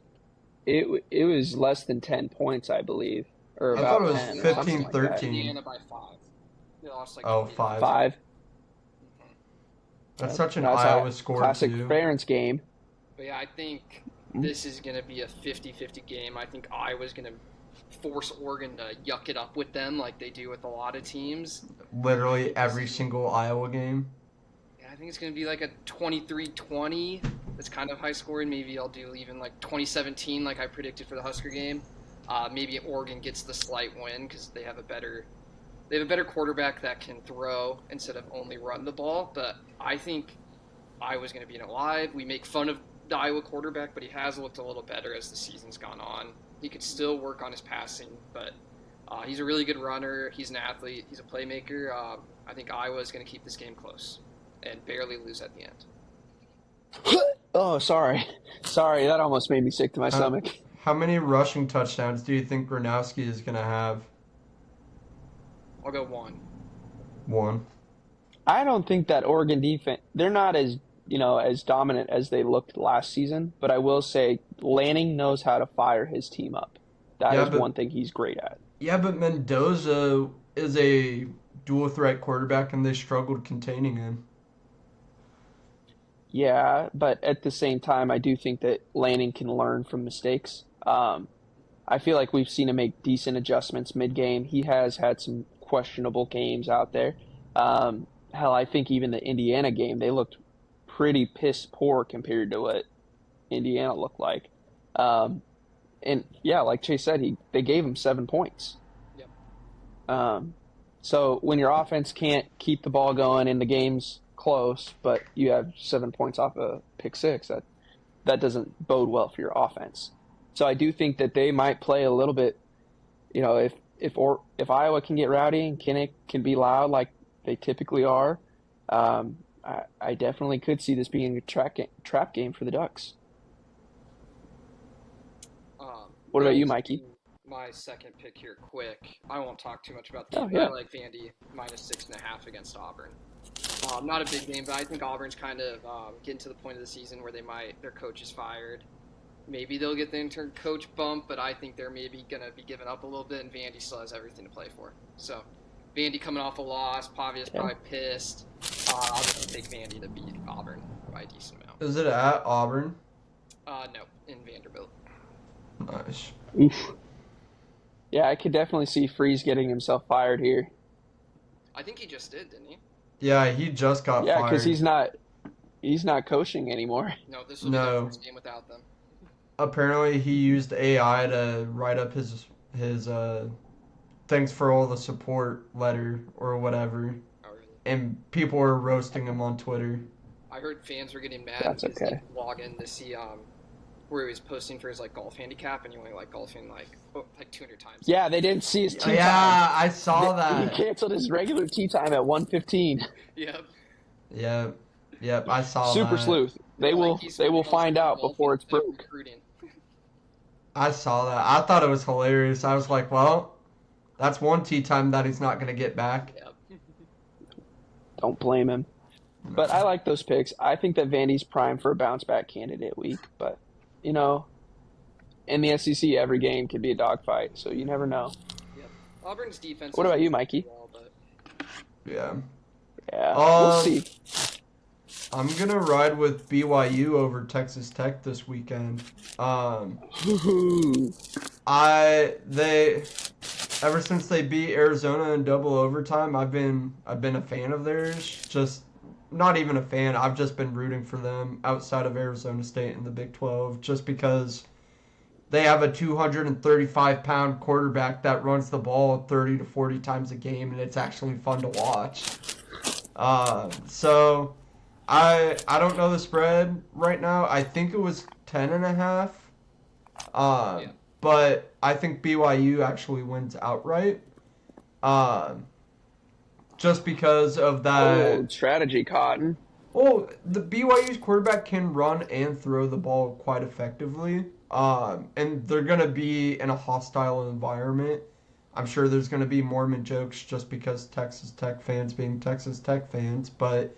It was less than 10 points, I believe, or I thought about it was 10 or 15, something like that. 13. Indiana by 5. They lost like Oh, 20. 5. 5. That's such an That's Iowa a score, classic too. Ferentz game. But yeah, I think this is going to be a 50-50 game. I think Iowa's going to force Oregon to yuck it up with them like they do with a lot of teams. Literally every single Iowa game. Yeah, I think it's going to be like a 23-20. That's kind of high scoring. Maybe I'll do even like 2017 like I predicted for the Husker game. Maybe Oregon gets the slight win because they have a better quarterback that can throw instead of only run the ball. But I think Iowa's going to be alive. We make fun of the Iowa quarterback, but he has looked a little better as the season's gone on. He could still work on his passing, but he's a really good runner. He's an athlete. He's a playmaker. I think Iowa is going to keep this game close and barely lose at the end. Oh, sorry. Sorry, that almost made me sick to my stomach. How many rushing touchdowns do you think Gronowski is going to have? I'll go 1. 1. I don't think that Oregon defense, they're not as dominant as they looked last season, but I will say Lanning knows how to fire his team up. That is one thing he's great at. Yeah, but Mendoza is a dual threat quarterback and they struggled containing him. Yeah, but at the same time, I do think that Lanning can learn from mistakes. I feel like we've seen him make decent adjustments mid-game. He has had some questionable games out there. Hell, I think even the Indiana game, they looked pretty piss poor compared to what Indiana looked like. And yeah, like Chase said, they gave him 7 points. Yep. So when your offense can't keep the ball going and the game's close, but you have 7 points off a pick 6, that doesn't bode well for your offense. So I do think that they might play a little bit, if Iowa can get rowdy and Kinnick can be loud like they typically are, I definitely could see this being a trap game for the Ducks. What about you, Mikey? my second pick here quick. I won't talk too much about the Oh, game, but yeah. I like Vandy -6.5 against Auburn. Not a big game, but I think Auburn's kind of getting to the point of the season where their coach is fired. Maybe they'll get the intern coach bump, but I think they're maybe going to be giving up a little bit, and Vandy still has everything to play for. So, Vandy coming off a loss, Pavia's probably pissed. I'll just take Vandy to beat Auburn by a decent amount. Is it at Auburn? No, in Vanderbilt. Nice. Oof. Yeah, I could definitely see Freeze getting himself fired here. I think he just did, didn't he? Yeah, he just got Yeah, fired. because he's not coaching anymore. No, this will be the first game without them. Apparently, he used AI to write up his thanks for all the support letter or whatever, Oh, really? and people were roasting him on Twitter. I heard fans were getting mad That's because okay. they log in to see where he was posting for his like golf handicap, and he went like golfing like 200 times. Yeah, they didn't see his tee time. Yeah, I saw that. He canceled his regular tee time at 1:15. Yep. Yep, I saw Super that. sleuth. They will find out before it's broke. Recruiting. I saw that. I thought it was hilarious. I was like, well, that's one tee time that he's not going to get back. Yep. Don't blame him. But I like those picks. I think that Vandy's prime for a bounce back candidate week. But, in the SEC, every game could be a dogfight, so you never know. Yep. Auburn's defense. What about you, Mikey? Yeah. Yeah, we'll see. I'm going to ride with BYU over Texas Tech this weekend. Ever since they beat Arizona in double overtime, I've been a fan of theirs. Just not even a fan. I've just been rooting for them outside of Arizona State in the Big 12 just because they have a 235-pound quarterback that runs the ball 30 to 40 times a game, and it's actually fun to watch. So I don't know the spread right now. I think it was 10.5. But I think BYU actually wins outright. Just because of that. Old strategy, Cotton. Well, the BYU's quarterback can run and throw the ball quite effectively. And they're going to be in a hostile environment. I'm sure there's going to be Mormon jokes just because Texas Tech fans being Texas Tech fans. But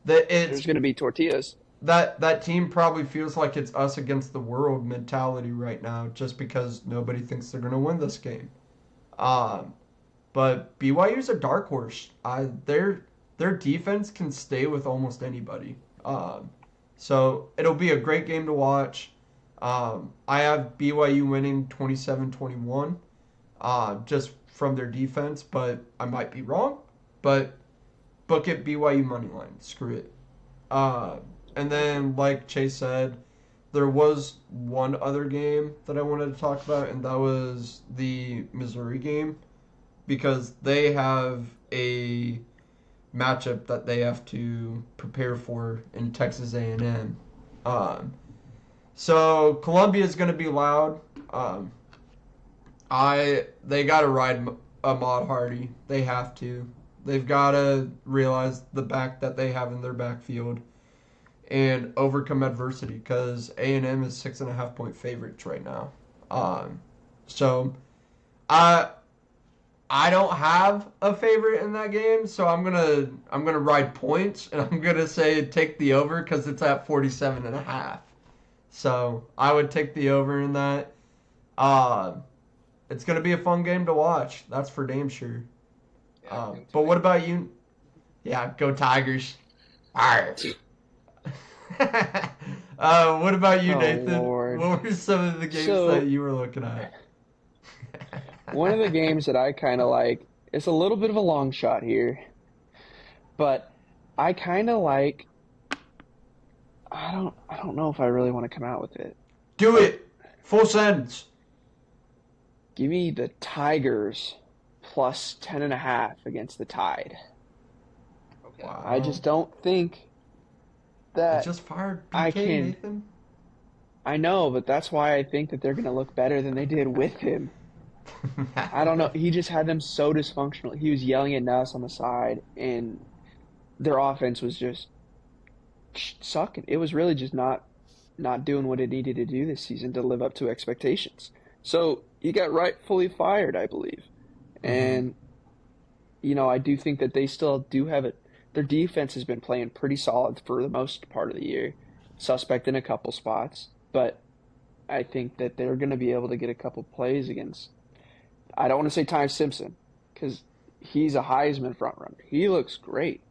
there's going to be tortillas. That team probably feels like it's us against the world mentality right now just because nobody thinks they're going to win this game. But BYU's a dark horse. Their defense can stay with almost anybody. So it'll be a great game to watch. I have BYU winning 27-21 just from their defense, but I might be wrong. But book it BYU money line. Screw it. And then, like Chase said, there was one other game that I wanted to talk about, and that was the Missouri game, because they have a matchup that they have to prepare for in Texas A&M. So Columbia is going to be loud. They got to ride Ahmad Hardy. They have to. They've got to realize the back that they have in their backfield and overcome adversity, because A&M is 6.5-point favorites right now. So I don't have a favorite in that game, so I'm gonna ride points, and I'm gonna say take the over because it's at 47.5. So I would take the over in that. It's gonna be a fun game to watch. That's for damn sure. Yeah, but what about you? Yeah, go Tigers. Arr. What about you, Nathan? Lord. What were some of the games that you were looking at? One of the games that I kind of like, it's a little bit of a long shot here, but I kind of like, I don't know if I really want to come out with it. Do it! Full sentence. Give me the Tigers plus 10.5 against the Tide. Okay. Wow. I just don't think that I just fired PK, I can. Nathan. I know, but that's why I think that they're going to look better than they did with him. I don't know. He just had them so dysfunctional. He was yelling at Nuss on the side, and their offense was just sucking. It was really just not doing what it needed to do this season to live up to expectations. So he got rightfully fired, I believe. Mm-hmm. And I do think that they still do have it. Their defense has been playing pretty solid for the most part of the year. Suspect in a couple spots, but I think that they're going to be able to get a couple plays against. I don't want to say Ty Simpson because he's a Heisman frontrunner. He looks great,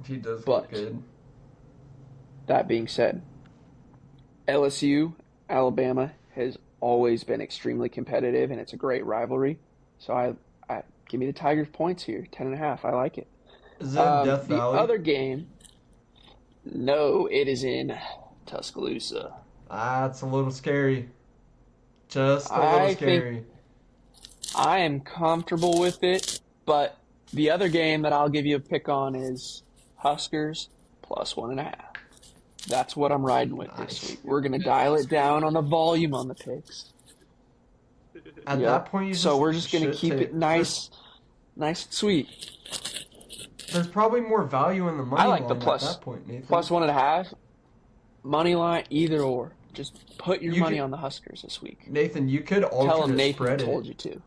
He does look but good. that being said, LSU, Alabama has always been extremely competitive, and it's a great rivalry. So I give me the Tigers points here, 10.5. I like it. Is it in Death The Valley? other game, no, it is in Tuscaloosa. It's a little scary. Just a little I think scary. I am comfortable with it, but the other game that I'll give you a pick on is Huskers plus 1.5. That's what I'm riding with this Nice. week. We're gonna dial it down on the volume on the picks. At that Yep. point, you So just we're just gonna should keep it take. nice and sweet. There's probably more value in the I money like the line at plus that point, Nathan. plus 1.5 money line, either or. Just put your You money could, on the Huskers this week. Nathan, you could Tell them alternate Nathan spread told it. you to.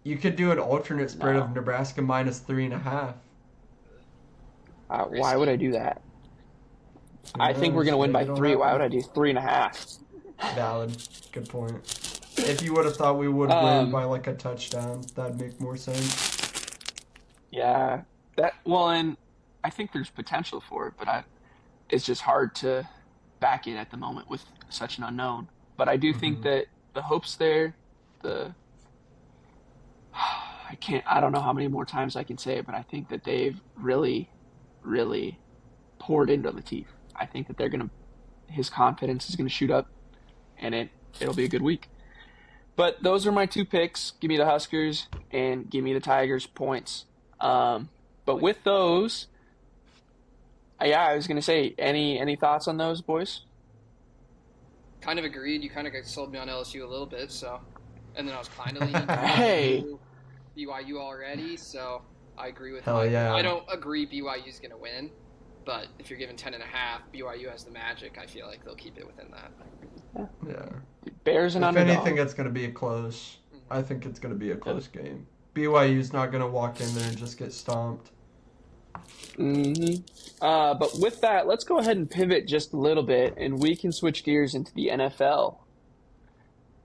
You could do an alternate spread of No. Nebraska minus 3.5. Why would I do that? I think we're Knows? gonna win Maybe by it'll 3. Why would happen. I do 3.5? Valid. Good point. If you would have thought we would win by like a touchdown, that'd make more sense. Yeah. And I think there's potential for it, but it's just hard to back it at the moment with such an unknown. But I do think Hmm. that the hope's there. The I don't know how many more times I can say it, but I think that they've really, really poured into Latif. I think that his confidence is gonna shoot up, and it'll be a good week. But those are my two picks. Give me the Huskers and give me the Tigers points. But with those, yeah, I was gonna say, any thoughts on those, boys? Kind of agreed. You kind of sold me on LSU a little bit, so, and then I was kind of leaning Hey, to BYU already, so I agree with Hell Michael. yeah. I don't agree BYU's going to win, but if you're given 10.5, BYU has the magic. I feel like they'll keep it within that. Yeah. Bears and If underdog. anything, it's going to be close. I think it's going to be a close game. BYU's not going to walk in there and just get stomped. But with that, let's go ahead and pivot just a little bit, and we can switch gears into the NFL.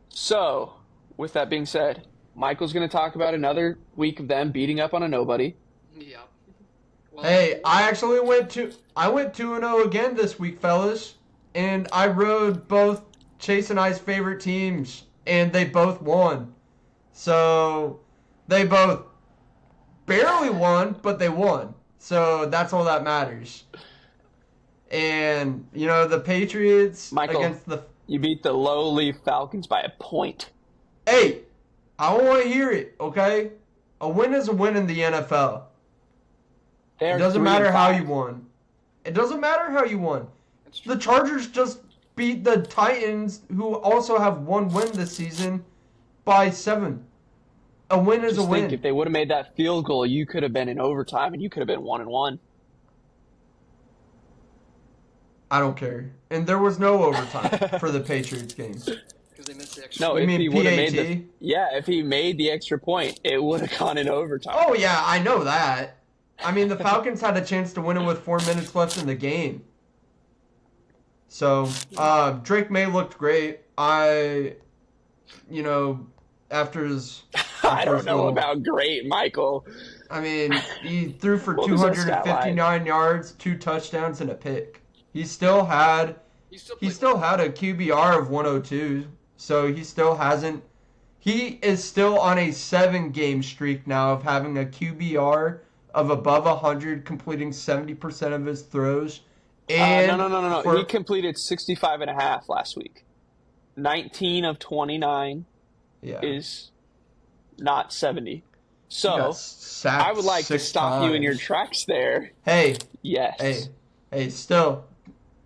So, with that being said, Michael's going to talk about another week of them beating up on a nobody. Yeah. Well, Hey, I went 2-0 again this week, fellas, and I rode both Chase and I's favorite teams, and they both won. So they both barely won, but they won. So that's all that matters. And the Patriots Michael, against the. you beat the lowly Falcons by a point. Hey, I don't want to hear it. Okay, a win is a win in the NFL. They It are doesn't 3 and matter how 5. you won. It doesn't matter how you won. that's true. The Chargers just beat the Titans, who also have one win this season, by 7. A win is Just a win. think, if they would have made that field goal, you could have been in overtime, and you could have been 1-1. I don't care. And there was no overtime for the Patriots game. Because they missed the extra. No, You if mean he would have made PAT? if he made the extra point, it would have gone in overtime. Oh, yeah, I know that. I mean, the Falcons had a chance to win it with 4 minutes left in the game. So, Drake May looked great. After his... I don't know about great, Michael. I mean, he threw for What was that stat line? 259 yards, 2 touchdowns, and a pick. He still had a QBR of 102, so he still hasn't. He is still on a 7-game streak now of having a QBR of above 100, completing 70% of his throws. And No. He completed 65.5 last week. 19 of 29 is not 70. So, I would like to stop you in your tracks there. Hey. Yes. Hey, still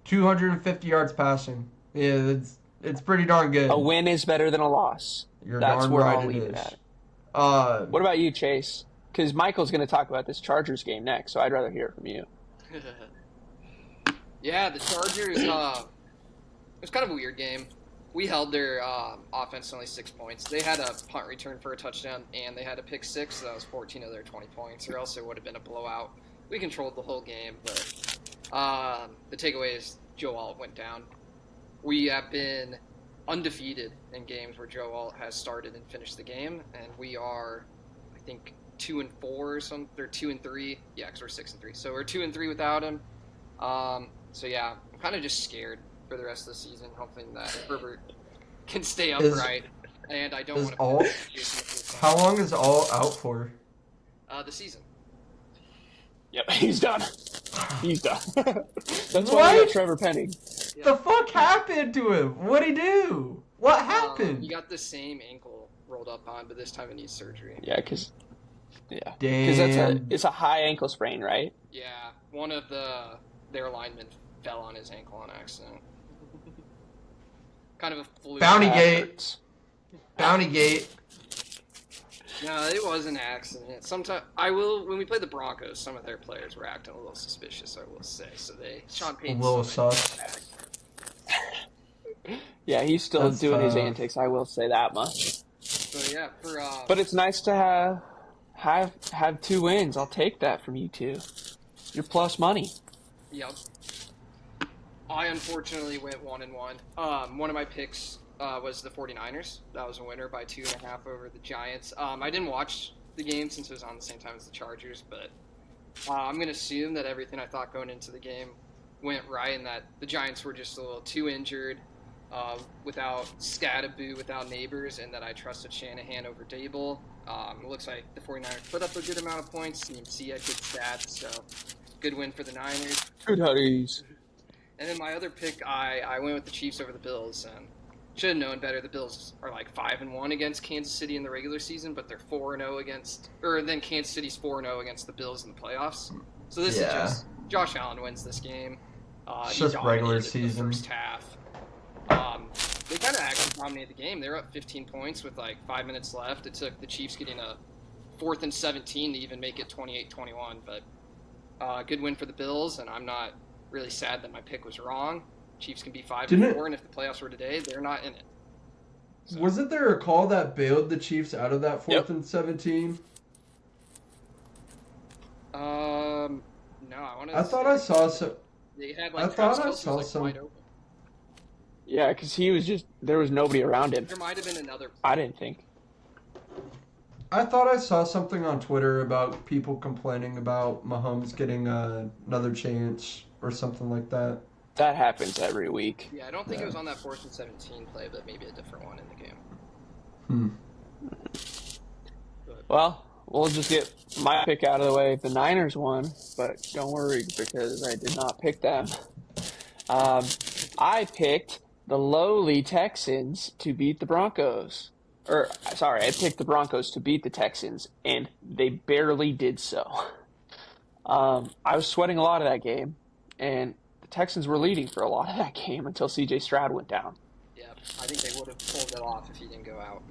250 yards passing. Yeah, it's pretty darn good. A win is better than a loss. You're That's darn where right I'll it leave it is. at. What about you, Chase? Because Michael's going to talk about this Chargers game next, so I'd rather hear it from you. Yeah, the Chargers. It was kind of a weird game. we held their offense to only 6 points. They had a punt return for a touchdown, and they had a pick six, so that was 14 of their 20 points, or else it would have been a blowout. We controlled the whole game, but the takeaway is Joe Alt went down. We have been undefeated in games where Joe Alt has started and finished the game, and we are, I think, 2-4 or something. They're 2-3. Yeah, because we're 6-3. So we're 2-3 without him. So yeah, I'm kind of just scared for the rest of the season, hoping that Herbert can stay upright. And I don't want to. How long is Alt out for? The season. Yep, he's done. He's done. That's why What? we got Trevor Penning. Yeah. The fuck happened to him? What'd he do? What happened? He got the same ankle rolled up on, but this time it needs surgery. Yeah, because Damn. it's a high ankle sprain, right? Yeah, one of their linemen fell on his ankle on accident. Kind of a fluke. Bounty Gate. Hurts. Bounty Gate. No, it was an accident. Sometimes when we played the Broncos, some of their players were acting a little suspicious, I will say. So Sean Payton. A little sus. Yeah, he's still That's doing his tough. antics. I will say that much. So yeah, But it's nice to have 2 wins. I'll take that from you two. You're plus money. Yep. I unfortunately went 1-1. One of my picks was the 49ers. That was a winner by 2.5 over the Giants. I didn't watch the game since it was on the same time as the Chargers, but I'm going to assume that everything I thought going into the game went right and that the Giants were just a little too injured without Scadaboo, without Neighbors, and that I trusted Shanahan over Dable. It looks like the 49ers put up a good amount of points. CMC had good stats, so good win for the Niners. Good hoodies. And then my other pick, I went with the Chiefs over the Bills. And should have known better. The Bills are like 5-1 against Kansas City in the regular season, but they're 4-0 against, or then Kansas City's 4-0 against the Bills in the playoffs. So this is just Josh Allen wins this game. It's He just regular dominated season. the first half. They kind of actually dominated the game. They were up 15 points with like 5 minutes left. It took the Chiefs getting a 4th and 17 to even make it 28-21. But good win for the Bills, and I'm not really sad that my pick was wrong. Chiefs can be 5-4, and if the playoffs were today, they're not in it. So. Wasn't there a call that bailed the Chiefs out of that 4th and 17? No, I want to. I thought I saw some. They had like I thought I Kelce saw was, like, some. wide open. Yeah, because he was there was nobody around him. There might have been another. I didn't think. I thought I saw something on Twitter about people complaining about Mahomes getting another chance or something like that. That happens every week. Yeah, I don't think it was on that 4th and 17 play, but maybe a different one in the game. Well, we'll just get my pick out of the way. The Niners won, but don't worry because I did not pick them. I picked the lowly Texans to beat the Broncos. I picked the Broncos to beat the Texans, and they barely did so. I was sweating a lot of that game, and the Texans were leading for a lot of that game until C.J. Stroud went down. Yeah, I think they would have pulled it off if he didn't go out.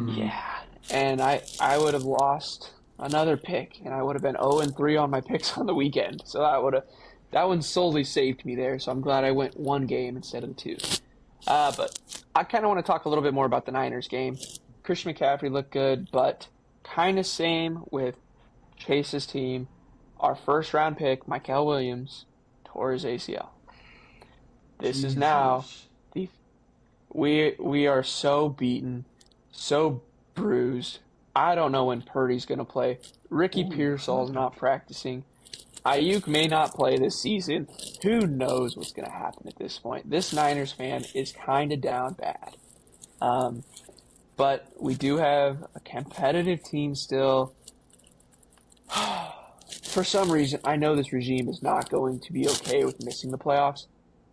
Yeah, and I would have lost another pick, and I would have been 0-3 on my picks on the weekend. So that one solely saved me there. So I'm glad I went one game instead of the two. But I kind of want to talk a little bit more about the Niners game. Christian McCaffrey looked good, but kind of same with Chase's team. Our first round pick, Michael Williams, tore his ACL. This is now we are so beaten, so bruised. I don't know when Purdy's going to play. Ricky Pearsall's not practicing. Ayuk may not play this season. Who knows what's going to happen at this point? This Niners fan is kind of down bad. But we do have a competitive team still. For some reason, I know this regime is not going to be okay with missing the playoffs.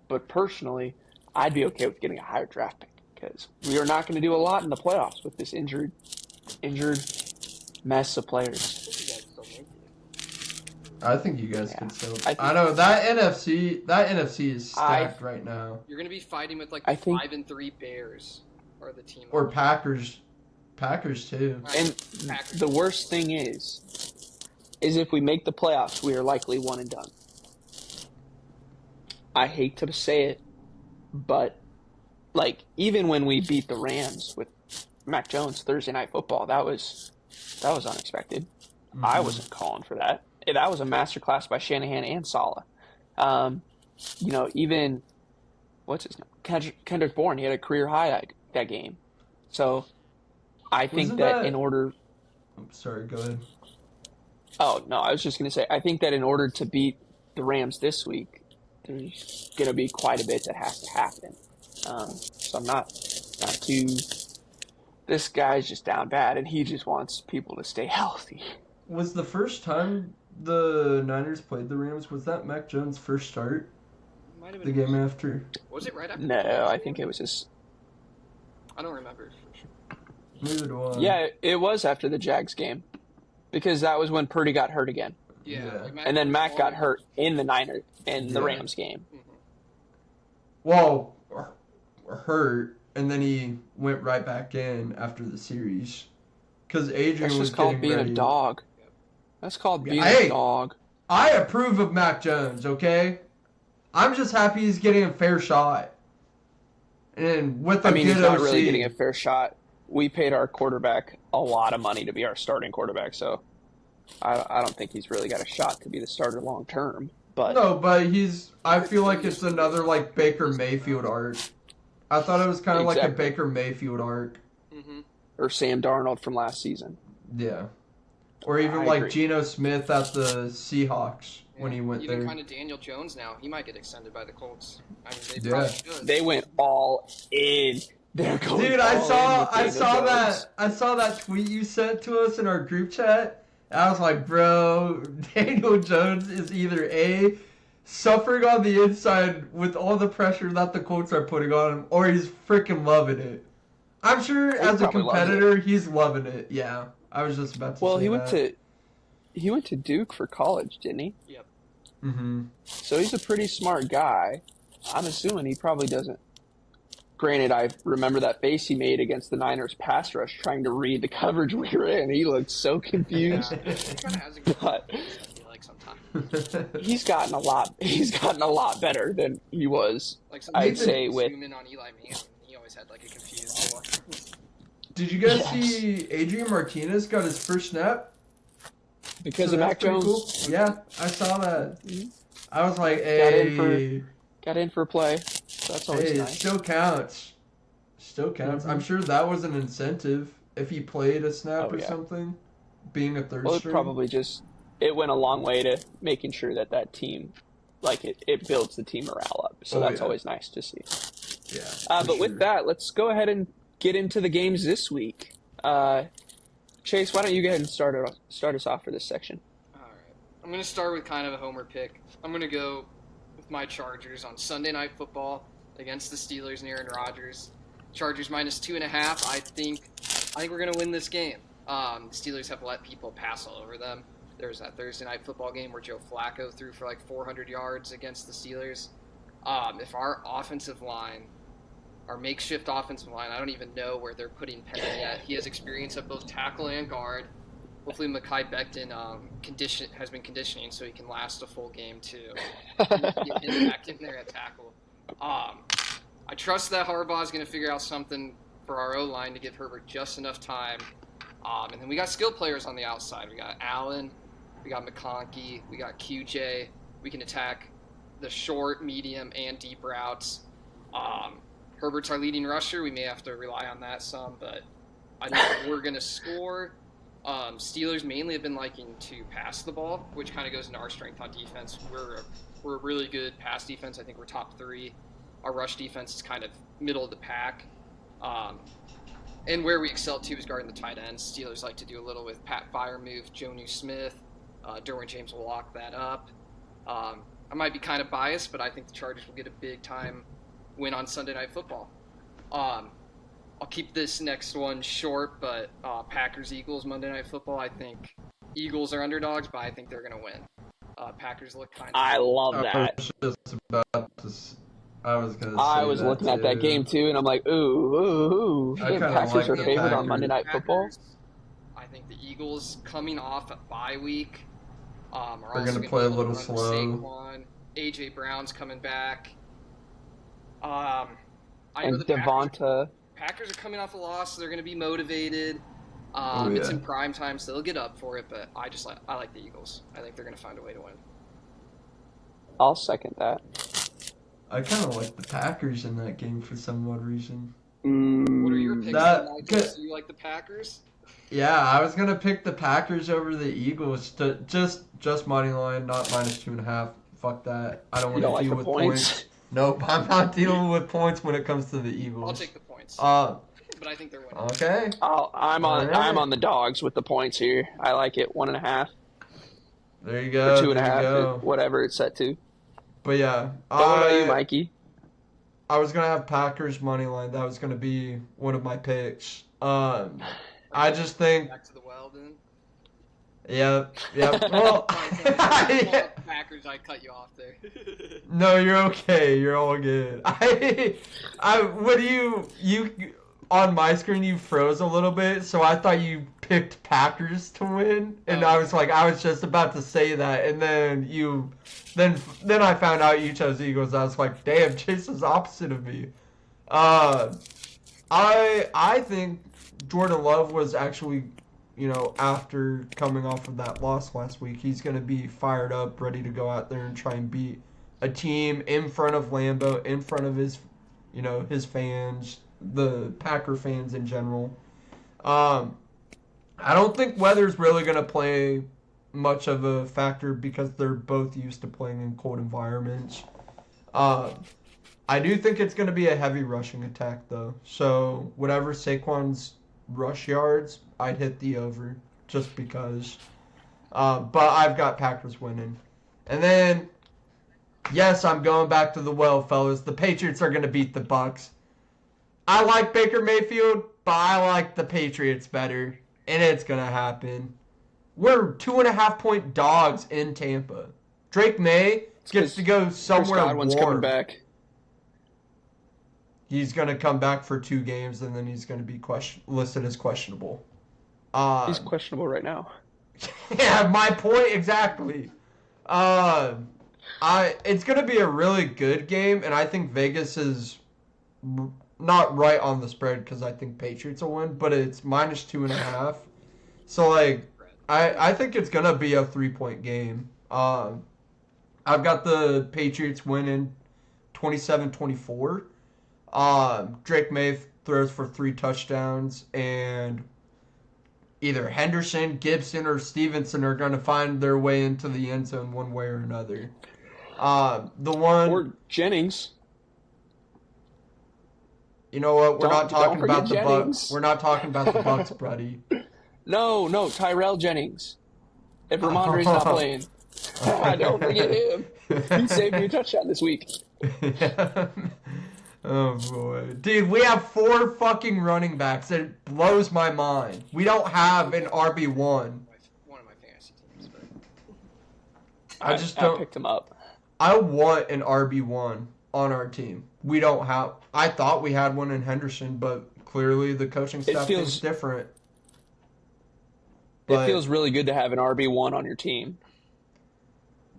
But personally, I'd be okay with getting a higher draft pick because we are not going to do a lot in the playoffs with this injured mess of players. I think you guys can still. I know that NFC is stacked right now. You're going to be fighting with like 5-3 Bears or the team. Or Packers too. And the worst thing is if we make the playoffs, we are likely one and done. I hate to say it, but like even when we beat the Rams with Mac Jones Thursday Night Football, that was unexpected. I wasn't calling for that. That was a masterclass by Shanahan and Saleh. Even what's his name? Kendrick Bourne, he had a career high that game. So I think Wasn't that that? in order. I'm sorry. Go ahead. Oh no, I was just going to say I think that in order to beat the Rams this week, there's going to be quite a bit that has to happen. So I'm not too. This guy's just down bad, and he just wants people to stay healthy. Was the first time the Niners played the Rams, was that Mac Jones' first start? Might have The been. game after? Was it right after? No, I think it was just. I don't remember for sure. Neither do I. Yeah, it was after the Jags game because that was when Purdy got hurt again, Yeah. Yeah. Like and then Mac got hurt in the the Yeah. Rams game. Well, hurt, and then he went right back in after the series. Because Adrian That's was just called getting being ready. a dog. That's called being Hey! a dog. I approve of Mac Jones, okay? I'm just happy he's getting a fair shot. And with a I mean, good he's not OC. really getting a fair shot. We paid our quarterback a lot of money to be our starting quarterback, so I don't think he's really got a shot to be the starter long term. But No, but I feel like it's another, like, Baker Mayfield arc. I thought it was kind of like a Exactly. Baker Mayfield arc. or Sam Darnold from last season. Yeah. Or even I like agree. Geno Smith at the Seahawks when he went even there. kind of Daniel Jones now. He might get extended by the Colts. I mean, they Yeah. probably should. They went all in. They're going Dude, all I in saw with Daniel Jones. that tweet you sent to us in our group chat. And I was like, bro, Daniel Jones is either A, suffering on the inside with all the pressure that the Colts are putting on him, or he's freaking loving it. I'm sure as a probably loves competitor, he's loving it. Yeah, I was just about to Well, say that. he went to Duke for college, didn't he? Yep. Mm-hmm. So he's a pretty smart guy. I'm assuming he probably doesn't. Granted, I remember that face he made against the Niners pass rush trying to read the coverage we were in. He looked so confused. He kind of has a good But I feel like sometimes. he's gotten a lot better than he was. Like I'd say with zoom in on Eli Manning, he always had like a confused look. Did you guys Yes. see Adrian Martinez got his first snap? because So of that's Mac pretty Jones. cool. Yeah, I saw that. Mhm. I was like, Got in for a play. So that's always hey, it nice. still counts. Still counts. I'm sure that was an incentive if he played a snap Oh, or yeah. something, being a third Well, it string. probably it went a long way to making sure that team, like it builds the team morale up. So Oh, that's yeah. always nice to see. Yeah. But for with sure. that, let's go ahead and get into the games this week. Chase, why don't you go ahead and start us off for this section? All right. I'm going to start with kind of a homer pick. I'm going to go with my Chargers on Sunday Night Football against the Steelers and Aaron Rodgers. Chargers minus 2.5. I think we're going to win this game. The Steelers have let people pass all over them. There was that Thursday Night Football game where Joe Flacco threw for like 400 yards against the Steelers. If our offensive line, our makeshift offensive line, I don't even know where they're putting Penny yet. He has experience at both tackle and guard. Hopefully, Mekhi Becton has been conditioning so he can last a full game too. Get him back in there at tackle. I trust that Harbaugh is going to figure out something for our O-line to give Herbert just enough time. And then we got skill players on the outside. We got Allen, we got McConkey, we got QJ. We can attack the short, medium, and deep routes. Herbert's our leading rusher. We may have to rely on that some, but I think we're going to score. Steelers mainly have been liking to pass the ball, which kind of goes into our strength on defense. We're a really good pass defense. I think we're top 3. Our rush defense is kind of middle of the pack. And where we excel too is guarding the tight ends. Steelers like to do a little with Pat Firemouth, Jonnu Smith. Derwin James will lock that up. I might be kind of biased, but I think the Chargers will get a big-time win on Sunday Night Football. I'll keep this next one short, but Packers-Eagles Monday Night Football, I think Eagles are underdogs, but I think they're going to win. Packers look kind of... I love that. I was gonna say I was that looking at too. that game too, and I'm like, ooh. I kinda Packers like are the favored on Packers. Monday Night Football. I think the Eagles coming off a bye week are They're also gonna play a little run slow. Saquon. AJ Brown's coming back. I know and the Devonta. Packers are coming off a loss, so they're going to be motivated. Oh, yeah. It's in prime time, so they'll get up for it. But I like the Eagles. I think they're going to find a way to win. I'll second that. I kind of like the Packers in that game for some odd reason. What are your picks? Michael? So you like the Packers? Yeah, I was gonna pick the Packers over the Eagles. Just money line, not -2.5. Fuck that. I don't want to deal with points. Nope, I'm not dealing with points when it comes to the Eagles. I'll take the points. But I think they're winning. Okay. I'm on the dogs with the points here. I like it 1.5. There you go. Or 2.5, whatever it's set to. But yeah, what about you, Mikey? I was gonna have Packers money line. That was gonna be one of my picks. I just think. Back to the well, then. Yep. Well, Packers. I cut you off there. No, you're okay. You're all good. What do you on my screen you froze a little bit, so I thought you picked Packers to win, and I was just about to say that, and then I found out you chose Eagles. I was like, damn, Chase is opposite of me. I think Jordan Love was actually, after coming off of that loss last week, he's going to be fired up, ready to go out there and try and beat a team in front of Lambeau, in front of his, his fans, the Packer fans in general. I don't think weather's really going to play much of a factor because they're both used to playing in cold environments. I do think it's going to be a heavy rushing attack, though. So whatever Saquon's rush yards, I'd hit the over just because. But I've got Packers winning. And then, yes, I'm going back to the well, fellas. The Patriots are going to beat the Bucs. I like Baker Mayfield, but I like the Patriots better. And it's going to happen. We're 2.5-point dogs in Tampa. Drake May gets to go somewhere warm. Godwin's coming back. He's going to come back for 2 games, and then he's going to be listed as questionable. He's questionable right now. Yeah, my point exactly. It's going to be a really good game, and I think Vegas is not right on the spread because I think Patriots will win, but it's -2.5. So, I think it's going to be a 3-point game. I've got the Patriots winning 27-24. Drake May throws for 3 touchdowns, and either Henderson, Gibson, or Stevenson are going to find their way into the end zone one way or another. Or Jennings. You know what? We're not talking about the Jennings. Bucs. We're not talking about the Bucs, buddy. No, Tyrell Jennings. If Ramondre's not playing, I don't forget him. He saved me a touchdown this week. Yeah. Oh, boy. Dude, we have 4 fucking running backs. It blows my mind. We don't have an RB1. One of my fantasy teams, but I picked him up. I want an RB1 on our team. We don't have... I thought we had one in Henderson, but clearly the coaching staff thinks different. It feels really good to have an RB1 on your team.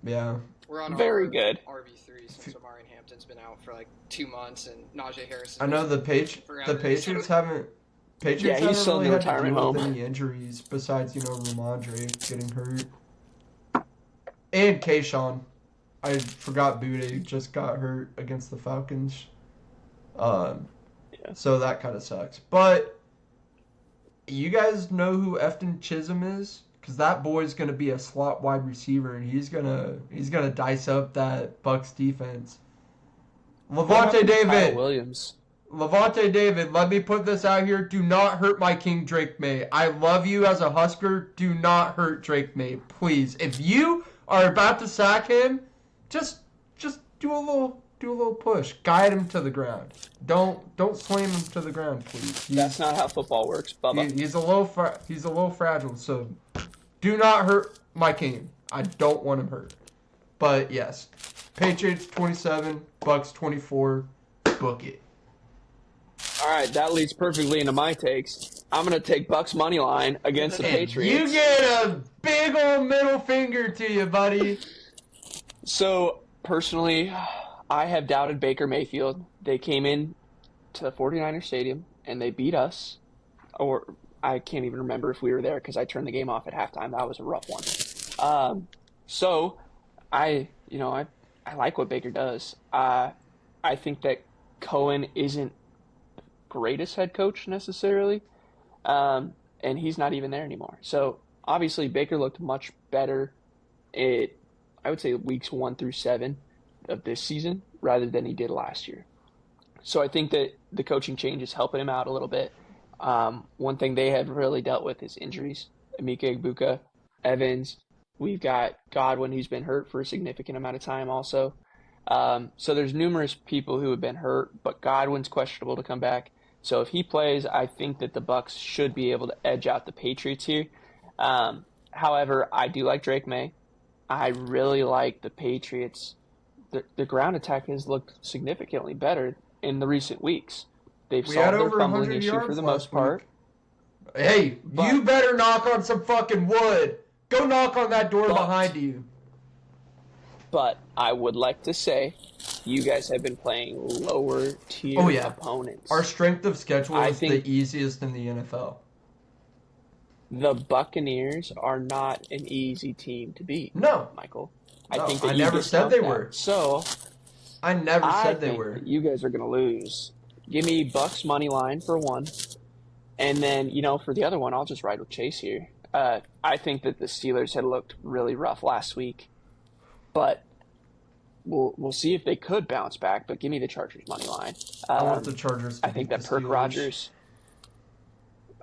Yeah. We're on very good RB3 since Amari Hampton's been out for 2 months, and Najee Harris. I know the Patriots haven't. Yeah, he's still in the retirement home. Any injuries besides Ramondre getting hurt, and Kayshawn. I forgot Boutte just got hurt against the Falcons. So that kind of sucks. But you guys know who Efton Chisholm is? Because that boy's going to be a slot wide receiver, and he's gonna dice up that Bucs defense. Levante David. Williams. Levante David, let me put this out here. Do not hurt my king, Drake May. I love you as a Husker. Do not hurt Drake May, please. If you are about to sack him, just do a little push. Guide him to the ground. Don't slam him to the ground, please. That's not how football works, Bubba. He's a little fragile, so do not hurt my king. I don't want him hurt. But yes, Patriots 27, Bucs 24. Book it. All right, that leads perfectly into my takes. I'm going to take Bucs money line against the Patriots. You get a big old middle finger to you, buddy. So, personally, I have doubted Baker Mayfield. They came in to 49ers Stadium and they beat us, or I can't even remember if we were there because I turned the game off at halftime. That was a rough one. So I like what Baker does. I think that Cohen isn't greatest head coach necessarily, and he's not even there anymore. So obviously Baker looked much better I would say weeks 1 through 7 of this season rather than he did last year. So I think that the coaching change is helping him out a little bit. One thing they have really dealt with is injuries. Emeka Egbuka, Evans. We've got Godwin, who's been hurt for a significant amount of time also. So there's numerous people who have been hurt, but Godwin's questionable to come back. So if he plays, I think that the Bucs should be able to edge out the Patriots here. However, I do like Drake May. I really like the Patriots. The ground attack has looked significantly better in the recent weeks. They've solved their fumbling issue for the most part. Hey, you better knock on some fucking wood. Go knock on that door behind you. But I would like to say you guys have been playing lower tier opponents. Our strength of schedule is the easiest in the NFL. The Buccaneers are not an easy team to beat. No, Michael. I think I never said they were. So I never said they were. You guys are going to lose. Give me Bucks money line for one, and then for the other one, I'll just ride with Chase here. I think that the Steelers had looked really rough last week, but we'll see if they could bounce back. But give me the Chargers money line. I want the Chargers. I think that Perk Rogers.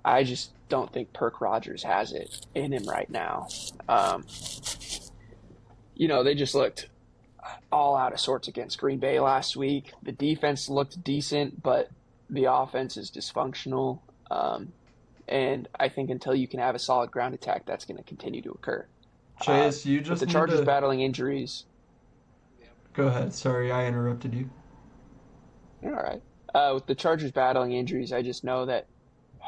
I just don't think Perk Rogers has it in him right now. They just looked all out of sorts against Green Bay last week. The defense looked decent, but the offense is dysfunctional. And I think until you can have a solid ground attack, that's going to continue to occur. Chase, you just with the Chargers battling injuries. Go ahead. Sorry, I interrupted you. All right. With the Chargers battling injuries, I just know that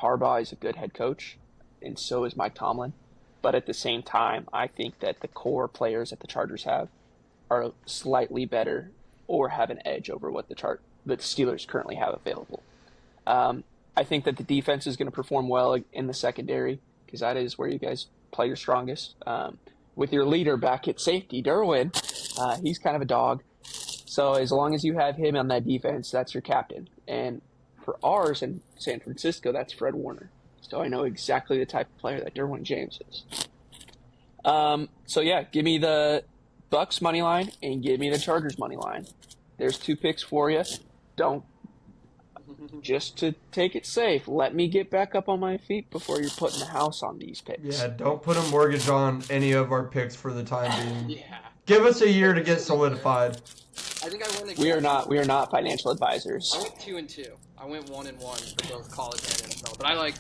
Harbaugh is a good head coach, and so is Mike Tomlin. But at the same time, I think that the core players that the Chargers have are slightly better or have an edge over what the Steelers currently have available. I think that the defense is going to perform well in the secondary because that is where you guys play your strongest. With your leader back at safety, Derwin, he's kind of a dog. So as long as you have him on that defense, that's your captain. And for ours in San Francisco, that's Fred Warner. So I know exactly the type of player that Derwin James is. Give me the Bucks money line and give me the Chargers money line. There's 2 picks for you. Just to take it safe, let me get back up on my feet before you're putting the house on these picks. Yeah, don't put a mortgage on any of our picks for the time being. Yeah. Give us a year to get solidified. I think I went. We are not financial advisors. I went 2-2. I went 1-1 for both college and NFL. But I like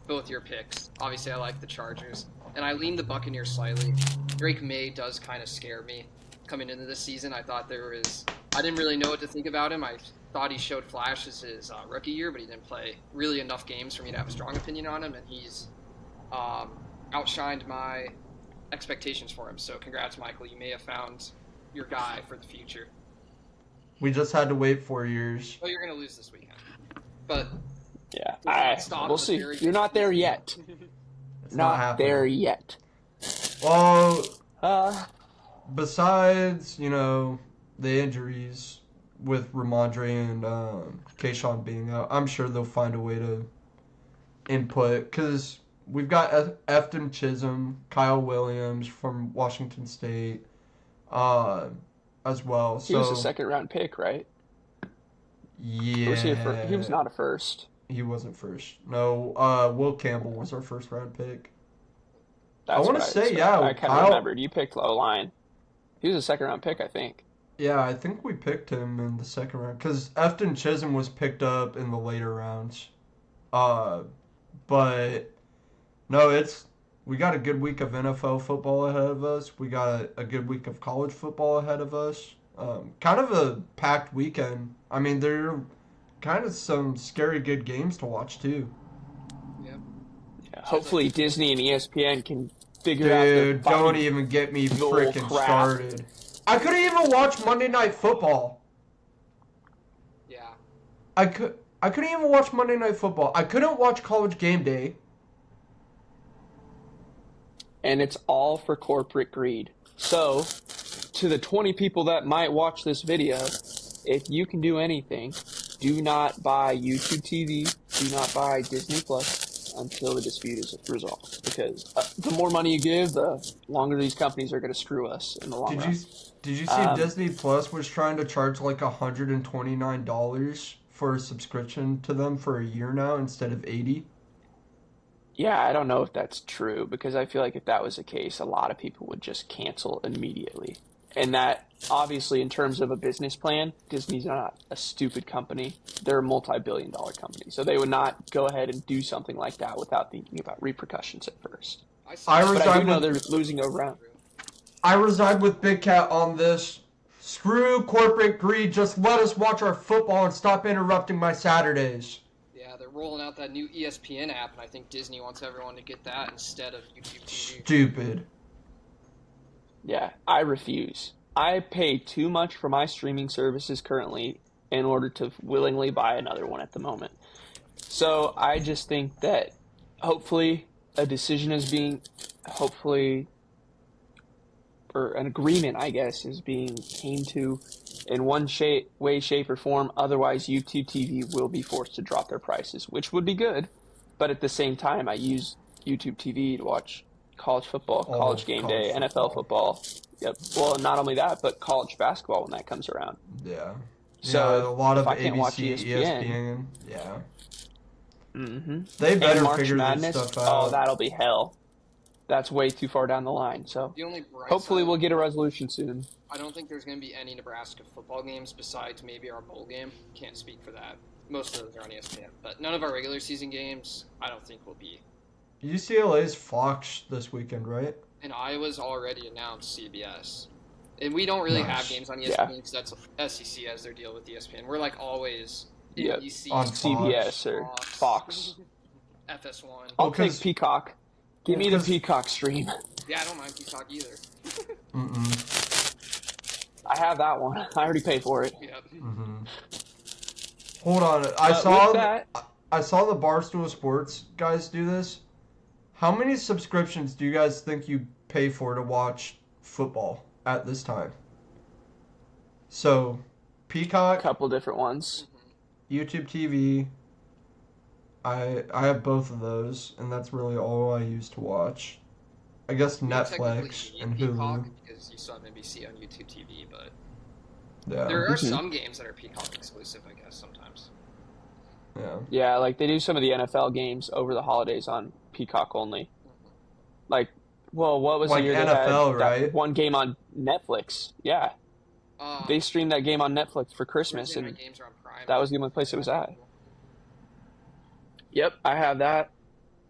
both your picks. Obviously, I like the Chargers, and I lean the Buccaneers slightly. Drake May does kind of scare me coming into this season. I thought I didn't really know what to think about him. I thought he showed flashes his rookie year, but he didn't play really enough games for me to have a strong opinion on him, and he's outshined my expectations for him. So congrats, Michael. You may have found your guy for the future. We just had to wait 4 years. Oh, you're going to lose this weekend. But yeah, we'll see. You're not there yet. Not there yet. Well, besides, the injuries with Ramondre and Kayshawn being out, I'm sure they'll find a way to input because we've got Efton Chisholm, Kyle Williams from Washington State as well. He was a second-round pick, right? Yeah. He was not a first. He wasn't first. No, Will Campbell was our first-round pick. I want to say, I kind of remembered. You picked O-line. He was a second-round pick, I think. Yeah, I think we picked him in the second round because Efton Chisholm was picked up in the later rounds. But no, we got a good week of NFL football ahead of us. We got a good week of college football ahead of us. Kind of a packed weekend. I mean, there are kind of some scary good games to watch too. Yeah. Hopefully Disney and ESPN can figure out. Dude, don't even get me freaking started. I couldn't even watch Monday Night Football. Yeah. I couldn't even watch Monday Night Football. I couldn't watch College Game Day. And it's all for corporate greed. So, to the 20 people that might watch this video, if you can do anything, do not buy YouTube TV, do not buy Disney Plus until the dispute is resolved. Because the more money you give, the longer these companies are going to screw us in the long run. Did you see Disney Plus was trying to charge like $129 for a subscription to them for a year now instead of $80? Yeah, I don't know if that's true because I feel like if that was the case, a lot of people would just cancel immediately. And that, obviously, in terms of a business plan, Disney's not a stupid company. They're a multi-billion-dollar company. So they would not go ahead and do something like that without thinking about repercussions at first. But I do know they're losing a round. I reside with Big Cat on this. Screw corporate greed. Just let us watch our football and stop interrupting my Saturdays. Yeah, they're rolling out that new ESPN app, and I think Disney wants everyone to get that instead of YouTube TV. Stupid. Yeah, I refuse. I pay too much for my streaming services currently in order to willingly buy another one at the moment. So I just think that hopefully a decision is being, or an agreement, I guess, is being came to in one way, shape, or form. Otherwise, YouTube TV will be forced to drop their prices, which would be good. But at the same time, I use YouTube TV to watch college football, college game day, NFL football. Yep. Well, not only that, but college basketball when that comes around. Yeah. So yeah, a lot of if I can't ABC, watch ESPN. Yeah. Mm-hmm. They better and March figure Madness, this stuff out. Oh, that'll be hell. That's way too far down the line. So hopefully we'll get a resolution soon. I don't think there's going to be any Nebraska football games besides maybe our bowl game. Can't speak for that. Most of those are on ESPN. But none of our regular season games, I don't think will be. UCLA's Fox this weekend, right? And Iowa's already announced CBS. And we don't really have games on ESPN because that's SEC has their deal with ESPN. We're like always NBC, on CBS or Fox. FS1. I'll take Peacock. Give me the Peacock stream. Yeah, I don't mind Peacock either. I have that one. I already paid for it. Yep. Hold on. I saw the Barstool Sports guys do this. How many subscriptions do you guys think you pay for to watch football at this time? So, Peacock. A couple different ones. YouTube TV. I have both of those, and that's really all I use to watch. I guess Netflix and Hulu. Because you still have NBC on YouTube TV, but yeah. There are some games that are Peacock exclusive, I guess, sometimes. Yeah, like they do some of the NFL games over the holidays on Peacock only. Like, well, what was like the year NFL, they had right? that one game on Netflix? Yeah. They streamed that game on Netflix for Christmas, and that was the only place it was at. Yep, I have that,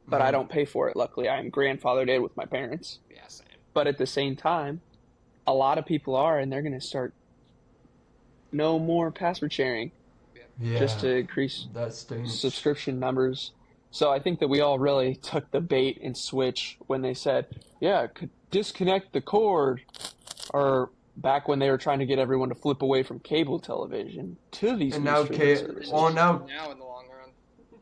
but I don't pay for it. Luckily, I'm grandfathered in with my parents. Yeah, same. But at the same time, a lot of people are, and they're going to start no more password sharing just to increase subscription numbers. So I think that we all really took the bait and switch when they said, disconnect the cord, or back when they were trying to get everyone to flip away from cable television to these services. Now in the long run.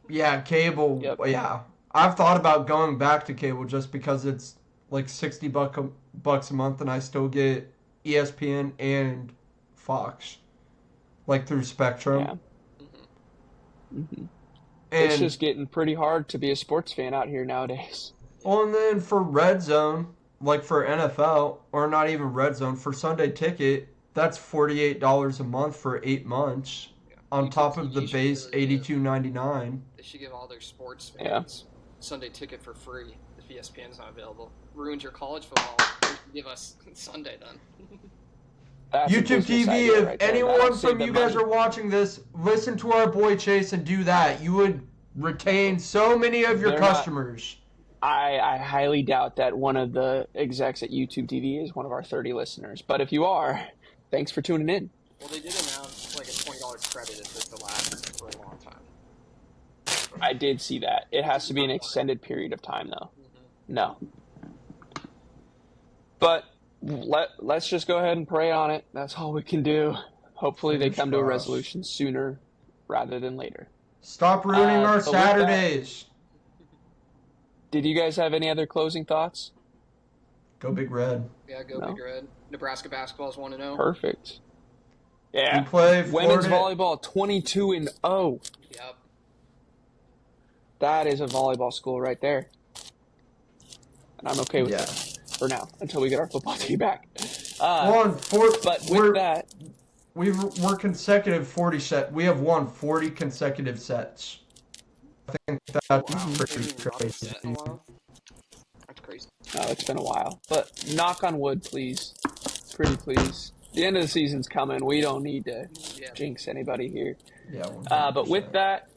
Yeah, cable. Yep. Yeah. I've thought about going back to cable just because it's like $60 a month and I still get ESPN and Fox. Like through Spectrum. Yeah. And it's just getting pretty hard to be a sports fan out here nowadays. Well, and then for Red Zone, like for NFL, or not even Red Zone, for Sunday Ticket, that's $48 a month for 8 months. Yeah. On top of the base $82.99. They should give all their sports fans Sunday Ticket for free if ESPN's not available. Ruined your college football. Give us Sunday then. YouTube TV, if anyone from you guys are watching this, listen to our boy Chase and do that. You would retain so many of your customers. I highly doubt that one of the execs at YouTube TV is one of our 30 listeners. But if you are, thanks for tuning in. Well, they did announce like a $20 credit if it's the last for a long time. I did see that. It has to be an extended period of time, though. No. But let's just go ahead and pray on it. That's all we can do. Hopefully they come to a resolution sooner rather than later. Stop ruining our But with that, Saturdays. did you guys have any other closing thoughts? Go Big Red. Yeah, go No? Big Red. Nebraska basketball is 1-0. Perfect. We Yeah. play Women's Florida. volleyball 22-0. Yep. That is a volleyball school right there. And I'm okay with Yeah. it for now until we get our football team back. But with that, we're consecutive 40 set. We have won 40 consecutive sets. I think that's pretty crazy. That's crazy. it's been a while. But knock on wood, please. Pretty please. The end of the season's coming. We don't need to jinx anybody here. Yeah. 100%. But with that,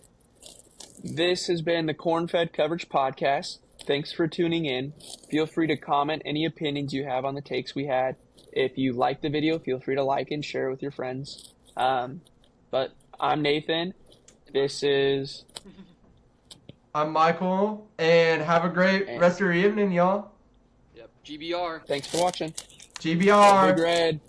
this has been the Cornfed Coverage Podcast. Thanks for tuning in. Feel free to comment any opinions you have on the takes we had. If you like the video, feel free to like and share it with your friends. But I'm Nathan. This is... I'm Michael, and have a great rest of your evening, y'all. Yep. GBR. Thanks for watching. GBR. Big Red.